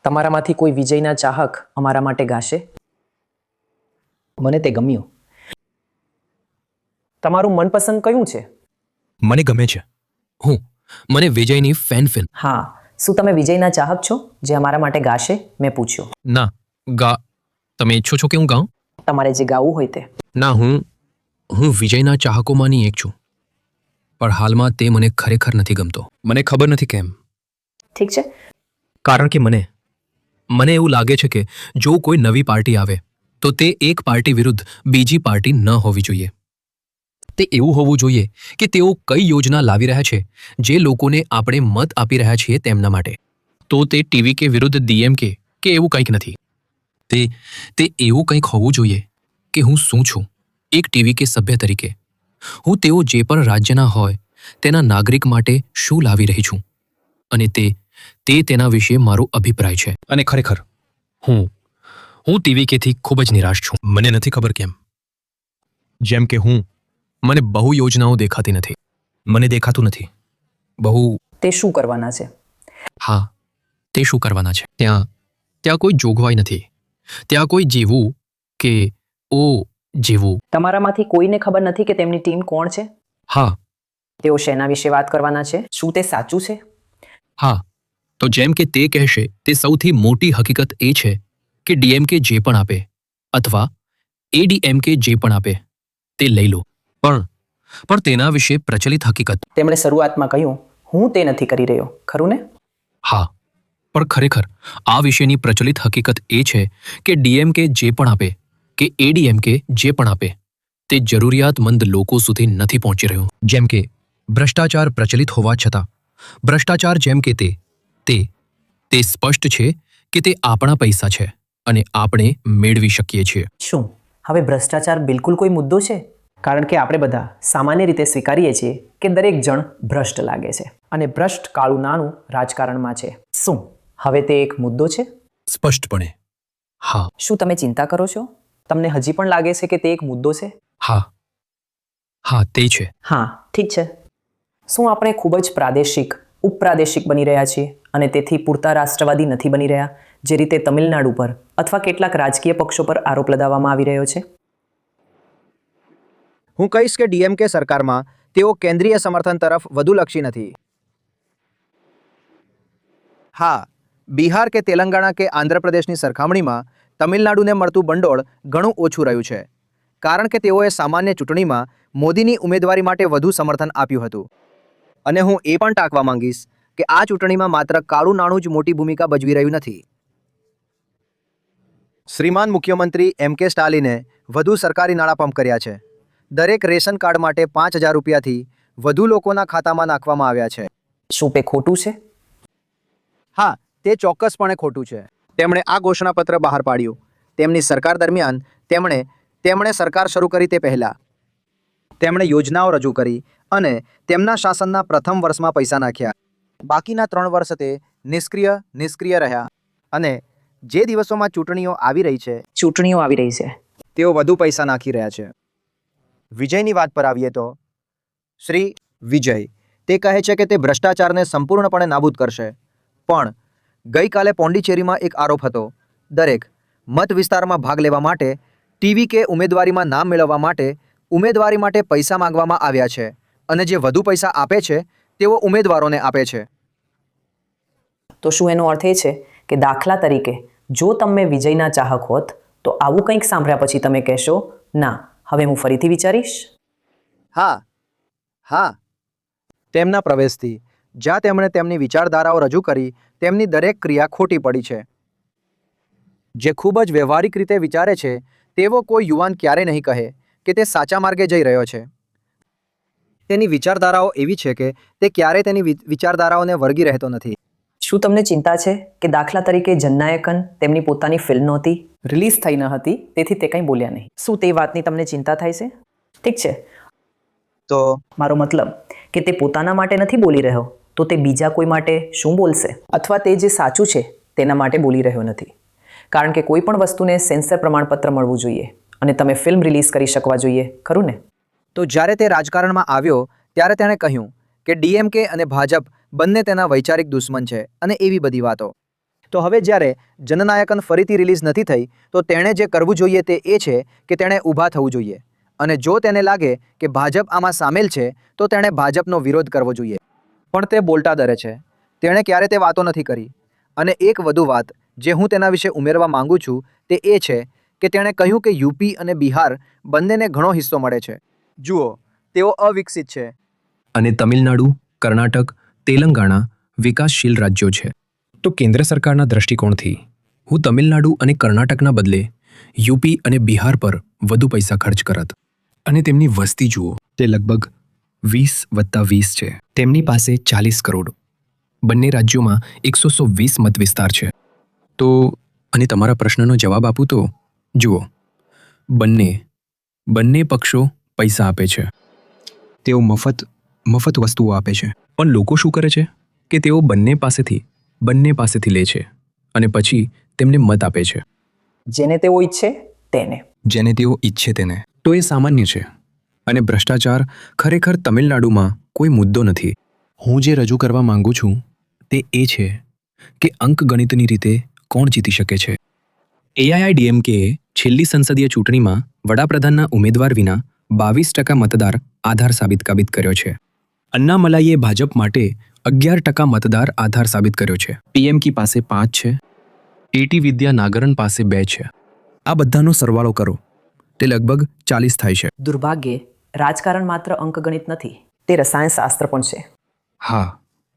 Speaker 1: તમારામાંથી કોઈ વિજયના ચાહક અમારા માટે ગાશે? મને તે ગમ્યું. તમારું મનપસંદ કયું છે?
Speaker 5: મને ગમે છે. મને વિજયની ફેન.
Speaker 1: હા, શું તમે વિજયના ચાહક છો જે અમારા માટે ગાશે? મેં પૂછ્યું.
Speaker 5: ના, તમે ઈચ્છો છો કે હું ગાઉં?
Speaker 1: તમારે જે ગાવું હોય તે.
Speaker 5: ના, હું વિજયના ચાહકોમાંની એક છું, પણ હાલમાં તે મને ખરેખર નથી ગમતો. મને ખબર નથી કેમ.
Speaker 1: ઠીક છે.
Speaker 5: કારણ કે મને એવું લાગે છે કે જો કોઈ નવી પાર્ટી આવે તો તે એક પાર્ટી વિરુદ્ધ બીજી પાર્ટી ન હોવી જોઈએ. તે એવું હોવું જોઈએ કે તેઓ કઈ યોજના લાવી રહ્યા છે જે લોકોને આપણે મત આપી રહ્યા છીએ તેમના માટે. તો તે ટીવી કે વિરુદ્ધ ડીએમકે કે એવું કંઈક નથી. તે એવું કંઈક હોવું જોઈએ કે હું શું છું, એક ટીવી કે સભ્ય તરીકે હું તેઓ જે પણ રાજ્યના હોય તેના નાગરિક માટે શું લાવી રહી છું, અને તે તેના વિશે મારો અભિપ્રાય છે. અને ખરેખર હું ટીવી કેથી ખૂબ જ નિરાશ છું. મને નથી ખબર કેમ. જેમ કે મને બહુ યોજનાઓ દેખાતી નથી. મને દેખાતું નથી બહુ.
Speaker 1: તે શું કરવાના છે?
Speaker 5: હા, તે શું કરવાના છે? ત્યાં કોઈ જોગવાઈ નથી. ત્યાં કોઈ જીવવું કે જીવવું.
Speaker 1: તમારામાંથી કોઈને ખબર નથી કે તેમની ટીમ કોણ છે?
Speaker 5: હા.
Speaker 1: તેઓ શેના વિશે વાત કરવાના છે? શું તે સાચું છે?
Speaker 5: હા, તો જેમ કે તે કહેશે, તે સૌથી મોટી હકીકત એ છે કે ડીએમકે જે પણ આપે અથવા એડીએમકે જે પણ આપે તે લઈ લો. પણ તેના વિશે પ્રચલિત હકીકત.
Speaker 1: તેમણે શરૂઆતમાં કહ્યું, હું તે નથી કરી રહ્યો, ખરું ને?
Speaker 5: હા, પણ ખરેખર આ વિશેની પ્રચલિત હકીકત એ છે કે ડીએમકે જે પણ આપે
Speaker 9: કે એડીએમકે જે પણ આપે તે જરૂરિયાતમંદ લોકો સુધી નથી પહોંચી રહ્યું. જેમ કે ભ્રષ્ટાચાર પ્રચલિત હોવા છતાં ભ્રષ્ટાચાર જેમ કે તે સ્પષ્ટ છે કે તે આપણા પૈસા છે અને આપણે મેળવી શકીએ છીએ.
Speaker 1: શું હવે ભ્રષ્ટાચાર બિલકુલ કોઈ મુદ્દો છે? કારણ કે આપણે બધા સામાન્ય રીતે સ્વીકારીએ છીએ કે દરેક જણ ભ્રષ્ટ લાગે છે અને ભ્રષ્ટ કાળું નાણું રાજકારણમાં છે. શું હવે તે એક મુદ્દો છે?
Speaker 9: સ્પષ્ટપણે હા.
Speaker 1: શું તમે ચિંતા કરો છો? તમને હજી પણ લાગે છે કે તે એક મુદ્દો છે?
Speaker 9: હા તે છે.
Speaker 1: હા, ઠીક છે. શું આપણે ખૂબ જ પ્રાદેશિક ઉપપ્રાદેશિક બની રહ્યા છીએ અને તેથી પૂરતા રાષ્ટ્રવાદી નથી બની રહ્યા, જે રીતે તમિલનાડુ પર અથવા કેટલાક રાજકીય પક્ષો પર આરોપ લગાવવામાં આવી રહ્યો છે?
Speaker 4: હું કહીશ કે ડીએમકે સરકારમાં તેઓ કેન્દ્રીય સમર્થન તરફ વધુ લક્ષી નથી. હા, બિહાર કે તેલંગાણા કે આંધ્રપ્રદેશની સરખામણીમાં તમિલનાડુને મળતું ભંડોળ ઘણું ઓછું રહ્યું છે, કારણ કે તેઓએ સામાન્ય ચૂંટણીમાં મોદીની ઉમેદવારી માટે વધુ સમર્થન આપ્યું હતું. અને હું એ પણ ટાંકવા માંગીશ કે આ ચૂંટણીમાં માત્ર કાળું નાણું જ મોટી ભૂમિકા ભજવી રહ્યું નથી. શ્રીમાન મુખ્યમંત્રી એમ.કે. સ્ટાલિને વધુ સરકારી નાણાં પંપ કર્યા છે. દરેક રેશન કાર્ડ માટે 5,000 રૂપિયાથી વધુ લોકોના ખાતામાં નાખવામાં આવ્યા છે.
Speaker 1: શું તે ખોટું છે?
Speaker 4: હા, તે ચોક્કસપણે ખોટું છે. તેમણે આ ઘોષણાપત્ર બહાર પાડ્યું તેમની સરકાર દરમિયાન. તેમણે સરકાર શરૂ કરી તે પહેલાં તેમણે યોજનાઓ રજૂ કરી અને તેમના શાસનના પ્રથમ વર્ષમાં પૈસા નાખ્યા. બાકીના 3 વર્ષ તે નિષ્ક્રિય રહ્યા. અને જે દિવસોમાં ચૂંટણીઓ આવી રહી છે તેઓ વધુ પૈસા નાખી રહ્યા છે. વિજયની વાત પર આવીએ તો શ્રી વિજય તે કહે છે કે તે ભ્રષ્ટાચારને સંપૂર્ણપણે નાબૂદ કરશે. પણ ગઈકાલે પોંડિચેરીમાં એક આરોપ હતો. દરેક મત વિસ્તારમાં ભાગ લેવા માટે ટીવી કે ઉમેદવારીમાં નામ મેળવવા માટે ઉમેદવારી માટે પૈસા માંગવામાં આવ્યા છે અને જે વધુ પૈસા આપે છે તેઓ ઉમેદવારોને આપે છે.
Speaker 1: તો શું એનો અર્થ એ છે કે દાખલા તરીકે જો તમે વિજયના ચાહક હોત તો આવું કંઈક સાંભળ્યા પછી તમે કહેશો, ના, હવે હું ફરીથી વિચારીશ?
Speaker 4: હા. તેમના પ્રવેશથી જ્યાં તેમણે તેમની વિચારધારાઓ રજૂ કરી તેમની દરેક ક્રિયા ખોટી પડી છે. જે ખૂબ જ વ્યવહારિક રીતે વિચારે છે તેવો કોઈ યુવાન ક્યારે નહીં કહે કે તે સાચા માર્ગે જઈ રહ્યો છે. તેની વિચારધારાઓ એવી છે કે તે ક્યારેય તેની વિચારધારાઓને વળગી રહેતો નથી.
Speaker 1: શું તમને ચિંતા છે કે દાખલા તરીકે જનનાયકન તેમની પોતાની ફિલ્મ નહોતી, રિલીઝ થઈ ન હતી, તેથી તે કંઈ બોલ્યા નહીં? શું તે વાતની તમને ચિંતા થાય છે? ઠીક છે,
Speaker 4: તો
Speaker 1: મારો મતલબ કે તે પોતાના માટે નથી બોલી રહ્યો, તો તે બીજા કોઈ માટે શું બોલશે? અથવા તે જે સાચું છે તેના માટે બોલી રહ્યો નથી. કારણ કે કોઈ પણ વસ્તુને સેન્સર પ્રમાણપત્ર મળવું જોઈએ અને તમે ફિલ્મ રિલીઝ કરી શકવા જોઈએ, ખરું ને?
Speaker 4: તો જ્યારે તે રાજકારણમાં આવ્યો ત્યારે તેણે કહ્યું કે ડીએમકે અને ભાજપ બંને તેના વૈચારિક દુશ્મન છે અને એવી બધી વાતો. તો હવે જ્યારે જનનાયકન ફરીથી રિલીઝ નથી થઈ તો તેણે જે કરવું જોઈએ તે એ છે કે તેણે ઊભા થવું જોઈએ. અને જો તેને લાગે કે ભાજપ આમાં સામેલ છે તો તેણે ભાજપનો વિરોધ કરવો જોઈએ. પણ તે બોલતા ડરે છે. તેણે ક્યારે તે વાતો નથી કરી. અને એક વધુ વાત જે હું તેના વિશે ઉમેરવા માંગુ છું તે એ છે કે તેણે કહ્યું કે યુપી અને બિહાર બંનેને ઘણો હિસ્સો મળે છે. જુઓ, તેઓ અવિકસિત છે.
Speaker 9: અને તમિલનાડુ, કર્ણાટક, તેલંગાણા વિકાસશીલ રાજ્યો છે. તો કેન્દ્ર સરકારના દૃષ્ટિકોણથી હું તમિલનાડુ અને કર્ણાટકના બદલે યુપી અને બિહાર પર વધુ પૈસા ખર્ચ કરત. અને તેમની વસ્તી જુઓ, તે લગભગ 20+20 છે. તેમની પાસે 40 કરોડ. બંને રાજ્યોમાં 120 મત વિસ્તાર છે. તો અને તમારા પ્રશ્નનો જવાબ આપું તો જુઓ, બંને પક્ષો પૈસા આપે છે. તેઓ મફત વસ્તુઓ આપે છે. પણ લોકો શું કરે છે કે તેઓ બંને પાસેથી લે છે અને પછી તેમને મત આપે છે.
Speaker 1: જેને તેઓ ઈચ્છે તેને.
Speaker 9: તો એ સામાન્ય છે. અને ભ્રષ્ટાચાર ખરેખર તમિલનાડુમાં કોઈ મુદ્દો નથી. હું જે રજૂ કરવા માંગુ છું તે એ છે કે અંકગણિતની રીતે કોણ જીતી શકે છે. એઆઈઆઈડીએમકેએ છેલ્લી સંસદીય ચૂંટણીમાં વડાપ્રધાનના ઉમેદવાર વિના 22% મતદાર આધાર સાબિત કર્યો છે. અન્નામલાઈએ ભાજપ માટે 11% મતદાર આધાર સાબિત કર્યો છે. પીએમકી પાસે 5 છે. એટી વિદ્યા નાગરન પાસે 2 છે. આ બધાનો સરવાળો કરો, તે લગભગ 40 થાય છે.
Speaker 1: દુર્ભાગ્યે રાજકારણ માત્ર અંકગણિત નથી, તે રસાયણશાસ્ત્ર પણ છે.
Speaker 9: હા,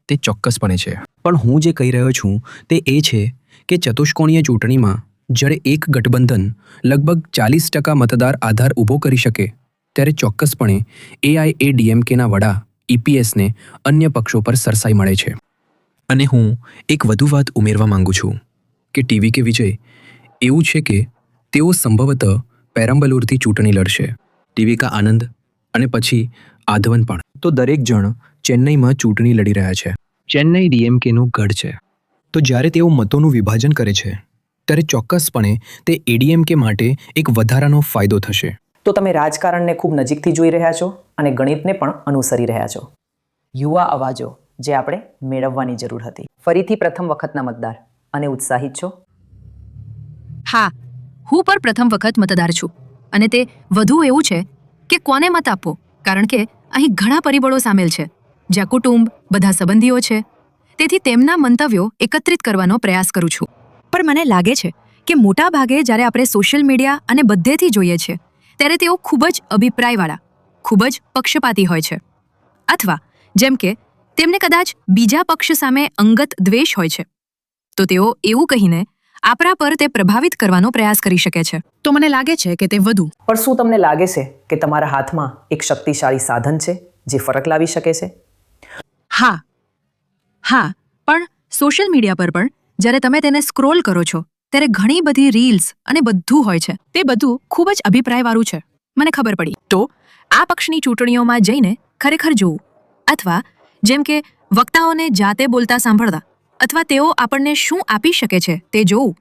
Speaker 9: તે ચોક્કસપણે છે. પણ હું જે કહી રહ્યો છું તે એ છે કે ચતુષ્કોણીય ચૂંટણીમાં જ્યારે એક ગઠબંધન લગભગ 40% મતદાર આધાર ઊભો કરી શકે ત્યારે ચોક્કસપણે એઆઈએડીએમકેના વડા ઈપીએસને અન્ય પક્ષો પર સરસાઈ મળે છે. અને હું એક વધુ વાત ઉમેરવા માંગુ છું કે ટીવી કે વિજય એવું છે કે તેઓ સંભવતઃ પેરમ્બલૂરથી ચૂંટણી લડશે, ટીવી કા આનંદ અને પછી આધવન પણ. તો દરેક જણ ચેન્નઈમાં ચૂંટણી લડી રહ્યા છે. ચેન્નઈ ડીએમકેનું ગઢ છે. તો જ્યારે તેઓ મતોનું વિભાજન કરે છે ત્યારે ચોક્કસપણે તે એડીએમકે માટે એક વધારાનો ફાયદો થશે.
Speaker 1: તો તમે રાજકારણને ખૂબ નજીકથી જોઈ રહ્યા છો અને ગણિતને પણ અનુસરી રહ્યા છો. યુવા અવાજો જે આપણે મેળવવાની જરૂર હતી. ફરીથી પ્રથમ વખતના મતદાર અને ઉત્સાહિત છો?
Speaker 6: હા, હું પણ પ્રથમ વખત મતદાર છું અને તે વધુ એવું છે કે કોને મત આપવો, કારણ કે અહીં ઘણા પરિબળો સામેલ છે, જ્યાં કુટુંબ, બધા સંબંધીઓ છે. તેથી તેમના મંતવ્યો એકત્રિત કરવાનો પ્રયાસ કરું છું. પણ મને લાગે છે કે મોટા ભાગે જ્યારે આપણે સોશિયલ મીડિયા અને બધેથી જોઈએ છીએ ત્યારે તેઓ ખૂબ જ અભિપ્રાયવાળા, ખૂબ જ પક્ષપાતી હોય છે. અથવા જેમ કે તેમને કદાચ બીજા પક્ષ સામે અંગત દ્વેષ હોય છે, તો તેઓ એવું કહીને આપણા પર તે પ્રભાવિત કરવાનો પ્રયાસ કરી શકે છે. તો મને લાગે છે કે તે વધુ.
Speaker 1: પણ શું તમને લાગે છે કે તમારા હાથમાં એક શક્તિશાળી સાધન છે જે ફરક લાવી શકે છે?
Speaker 6: હા, પણ સોશિયલ મીડિયા પર પણ જ્યારે તમે તેને સ્ક્રોલ કરો છો ત્યારે ઘણી બધી રીલ્સ અને બધું હોય છે. તે બધું ખૂબ જ અભિપ્રાયવાળું છે, મને ખબર પડી. તો આ પક્ષની ચૂંટણીઓમાં જઈને ખરેખર જોવું, અથવા જેમ કે વક્તાઓને જાતે બોલતા સાંભળતા, અથવા તેઓ આપણને શું આપી શકે છે તે જોવું,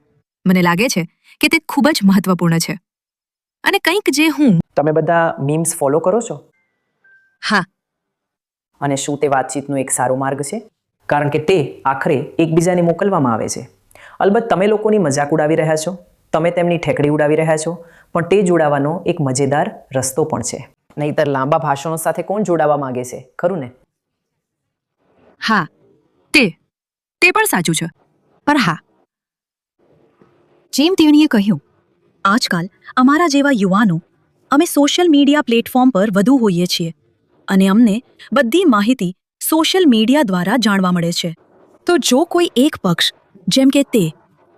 Speaker 6: મને લાગે છે કે તે ખૂબ જ મહત્વપૂર્ણ છે. અને કંઈક જે હું...
Speaker 1: તમે બધા મીમ્સ ફોલો કરો છો?
Speaker 6: હા.
Speaker 1: અને શું તે વાતચીતનો એક સારો માર્ગ છે? કારણ કે તે આખરે એકબીજાને મોકલવામાં આવે છે. અલબત્ત તમે લોકોની મજાક ઉડાવી રહ્યા છો, તમે તેમની ઠેકડી ઉડાવી રહ્યા છો, પણ તે જોડાવાનો એક મજેદાર રસ્તો પણ છે. નહીંતર લાંબા ભાષણો સાથે કોણ જોડાવા માંગે છે, ખરું ને?
Speaker 6: હા, તે પણ સાચું છે. પર હા,
Speaker 7: જેમ તેણીએ કહ્યું, આજકાલ અમારા જેવા યુવાનો અમે સોશિયલ મીડિયા પ્લેટફોર્મ પર વધુ હોઈએ છીએ અને અમને બધી માહિતી સોશિયલ મીડિયા દ્વારા જાણવા મળે છે. તો જો કોઈ એક પક્ષ, જેમ કે તે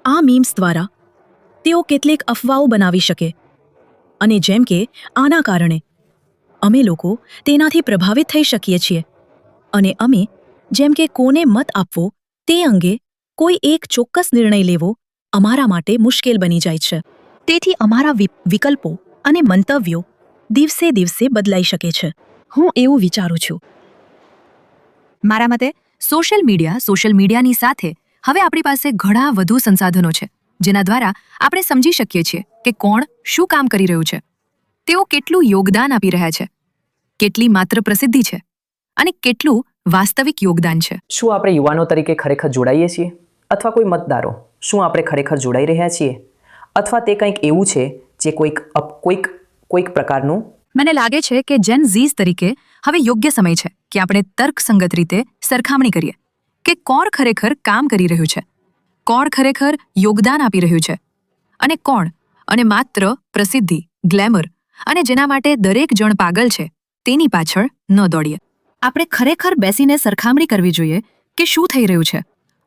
Speaker 7: આ મીમ્સ દ્વારા તેઓ કેટલીક અફવાઓ બનાવી શકે, અને જેમ કે આના કારણે અમે લોકો તેનાથી પ્રભાવિત થઈ શકીએ છીએ અને અમે જેમ કે કોને મત આપવો તે અંગે કોઈ એક ચોક્કસ નિર્ણય લેવો અમારા માટે મુશ્કેલ બની જાય છે. તેથી અમારા વિકલ્પો અને મંતવ્યો દિવસે દિવસે બદલાઈ શકે છે. હું એવું વિચારું છું.
Speaker 6: મારા મતે સોશિયલ મીડિયાની સાથે હવે આપણી પાસે ઘણા વધુ સંસાધનો છે, જેના દ્વારા આપણે સમજી શકીએ છીએ કે કોણ શું કામ કરી રહ્યું છે, તેઓ કેટલું યોગદાન આપી રહ્યા છે, કેટલી માત્ર પ્રસિદ્ધિ છે અને કેટલું વાસ્તવિક યોગદાન છે.
Speaker 1: શું આપણે યુવાનો તરીકે ખરેખર જોડાઈએ છીએ? અથવા કોઈ મતદારો, શું આપણે ખરેખર જોડાઈ રહ્યા છીએ? અથવા તે કંઈક એવું છે જે કોઈક પ્રકારનું...
Speaker 6: મને લાગે છે કે જેન ઝીઝ તરીકે હવે યોગ્ય સમય છે કે આપણે તર્કસંગત રીતે સરખામણી કરીએ કે કોણ ખરેખર કામ કરી રહ્યું છે, કોણ ખરેખર યોગદાન આપી રહ્યું છે, અને કોણ અને માત્ર પ્રસિદ્ધિ, ગ્લેમર અને જેના માટે દરેક જણ પાગલ છે તેની પાછળ ન દોડીએ. આપણે ખરેખર બેસીને સરખામણી કરવી જોઈએ કે શું થઈ રહ્યું છે.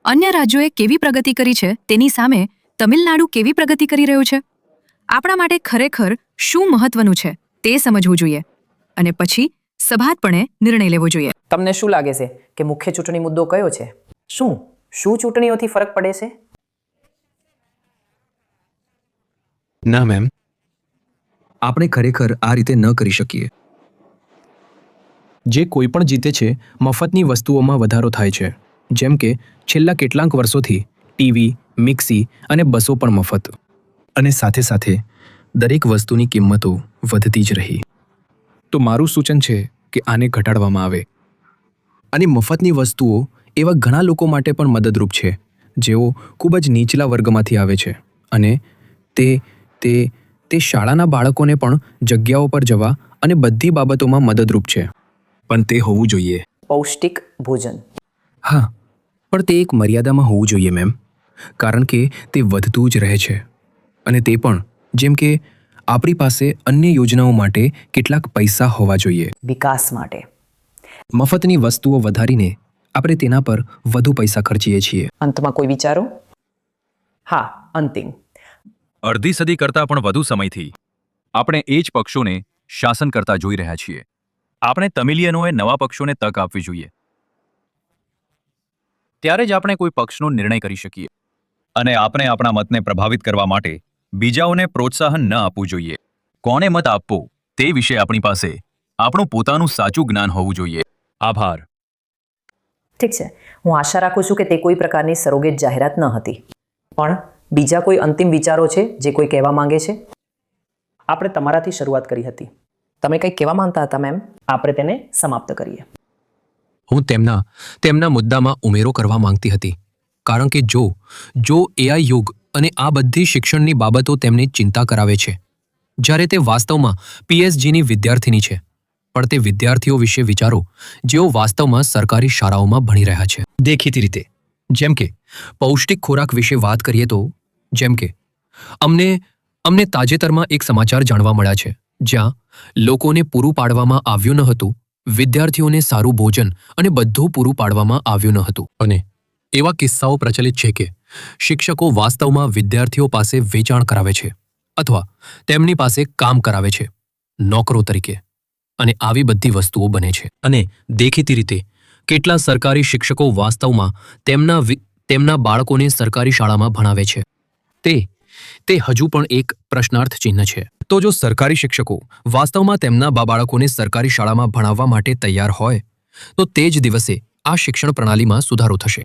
Speaker 6: અન્ય રાજ્યોએ કેવી પ્રગતિ કરી છે તેની સામે તમિલનાડુ કેવી પ્રગતિ કરી રહ્યું છે. આપણા માટે ખરેખર શું મહત્વનું છે તે સમજવું જોઈએ અને પછી સભાતપણે નિર્ણય લેવો જોઈએ.
Speaker 1: તમને શું લાગે છે કે મુખ્ય ચૂંટણી મુદ્દો કયો છે? શું ચૂંટણીઓથી ફરક પડે છે?
Speaker 9: ના મેમ, આપણે ખરેખર આ રીતે ન કરી શકીએ. જે કોઈ પણ જીતે છે, મફતની વસ્તુઓમાં વધારો થાય છે. જેમ કે છેલ્લા કેટલાક વર્ષોથી ટીવી, મિક્સી અને બસો પણ મફત. અને સાથે સાથે દરેક વસ્તુની કિંમતો વધતી જ રહી. તો મારું સૂચન છે કે આને ઘટાડવામાં આવે. અને મફતની વસ્તુઓ એવા ઘણા લોકો માટે પણ મદદરૂપ છે જેઓ ખૂબ જ નીચલા વર્ગમાંથી આવે છે અને તે શાળાના બાળકોને પણ જગ્યાઓ પર જવા અને બધી બાબતોમાં મદદરૂપ છે. પણ તે હોવું જોઈએ
Speaker 1: પૌષ્ટિક ભોજન.
Speaker 9: હા, પણ તે એક મર્યાદામાં હોવું જોઈએ મેમ, કારણ કે તે વધતું જ રહે છે. અને તે પણ જેમ કે આપણી પાસે અન્ય યોજનાઓ માટે કેટલાક પૈસા હોવા જોઈએ.
Speaker 1: વિકાસ માટે
Speaker 9: મફતની વસ્તુઓ વધારીને આપણે તેના પર વધુ પૈસા ખર્ચીએ છીએ.
Speaker 1: અંતમાં કોઈ વિચારો? હા, અંતિમ.
Speaker 3: અડધી સદી કરતાં પણ વધુ સમયથી આપણે એ જ પક્ષોને શાસન કરતા જોઈ રહ્યા છીએ. આપણે તમિલિયનોએ નવા પક્ષોને તક આપવી જોઈએ. ત્યારે જ આપણે કોઈ પક્ષનો નિર્ણય કરી શકીએ. અને આપણે આપણા મતને પ્રભાવિત કરવા માટે બીજાઓને પ્રોત્સાહન ન આપવું જોઈએ. કોને મત આપવો તે વિશે આપણી પાસે આપણું પોતાનું સાચું જ્ઞાન હોવું જોઈએ. આભાર.
Speaker 1: ઠીક છે, હું આશા રાખું છું કે તે કોઈ પ્રકારની સરોગેટ જાહેરાત ન હતી. પણ બીજા કોઈ અંતિમ વિચારો છે જે કોઈ કહેવા માંગે છે? આપણે તમારાથી શરૂઆત કરી હતી. તમે કંઈક કહેવા માંગતા હતા મેમ, આપણે તેને સમાપ્ત કરીએ.
Speaker 5: હું તેમના મુદ્દામાં ઉમેરો કરવા માંગતી હતી, કારણ કે જો એઆઈ યુગ અને આ બધી શિક્ષણની બાબતો તેમને ચિંતા કરાવે છે, જ્યારે તે વાસ્તવમાં પીએચડીની વિદ્યાર્થીની છે, પણ તે વિદ્યાર્થીઓ વિશે વિચારો જેઓ વાસ્તવમાં સરકારી શાળાઓમાં ભણી રહ્યા છે. દેખીતી રીતે, જેમ કે પૌષ્ટિક ખોરાક વિશે વાત કરીએ તો, જેમ કે અમને તાજેતરમાં એક સમાચાર જાણવા મળ્યા છે જ્યાં લોકોને પૂરું પાડવામાં આવ્યું ન હતું, વિદ્યાર્થીઓને સારું ભોજન અને બધું પૂરું પાડવામાં આવ્યું ન હતું. અને એવા કિસ્સાઓ પ્રચલિત છે કે શિક્ષકો વાસ્તવમાં વિદ્યાર્થીઓ પાસે વેચાણ કરાવે છે અથવા તેમની પાસે કામ કરાવે છે નોકરો તરીકે, અને આવી બધી વસ્તુઓ બને છે. અને દેખીતી રીતે કેટલા સરકારી શિક્ષકો વાસ્તવમાં તેમના બાળકોને સરકારી શાળામાં ભણાવે છે. તે હજુ પણ એક પ્રશ્નાર્થ ચિહ્ન છે. તો જો સરકારી શિક્ષકો વાસ્તવમાં તેમના બાળકોને સરકારી શાળામાં ભણાવવા માટે તૈયાર હોય તો તે જ દિવસે આ શિક્ષણ પ્રણાલીમાં સુધારો થશે.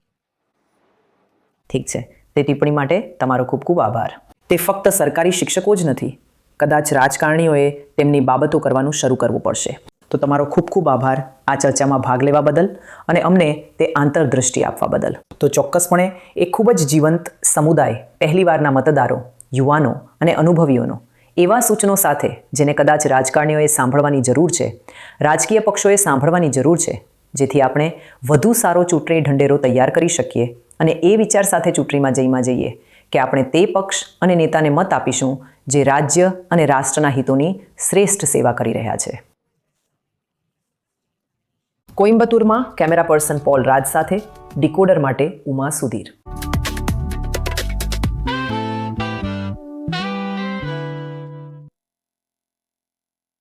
Speaker 1: ઠીક છે, તે ટિપ્પણી માટે તમારો ખૂબ ખૂબ આભાર. તે ફક્ત સરકારી શિક્ષકો જ નથી, કદાચ રાજકારણીઓએ તેમની બાબતો કરવાનું શરૂ કરવું પડશે. તો તમારો ખૂબ ખૂબ આભાર આ ચર્ચામાં ભાગ લેવા બદલ અને અમને તે આંતરદૃષ્ટિ આપવા બદલ. તો ચોક્કસપણે એક ખૂબ જ જીવંત સમુદાય, પહેલીવારના મતદારો, યુવાનો અને અનુભવીઓનો એવા સૂચનો સાથે જેને કદાચ રાજકારણીઓએ સાંભળવાની જરૂર છે, રાજકીય પક્ષોએ સાંભળવાની જરૂર છે, જેથી આપણે વધુ સારો ચૂંટણી ઢંઢેરો તૈયાર કરી શકીએ અને એ વિચાર સાથે ચૂંટણીમાં જઈએ કે આપણે તે પક્ષ અને નેતાને મત આપીશું જે રાજ્ય અને રાષ્ટ્રના હિતોની શ્રેષ્ઠ સેવા કરી રહ્યા છે. કોઇમ્બતુરમાં કેમેરા પર્સન પોલ રાજ સાથે ડીકોડર માટે ઉમા સુધીર.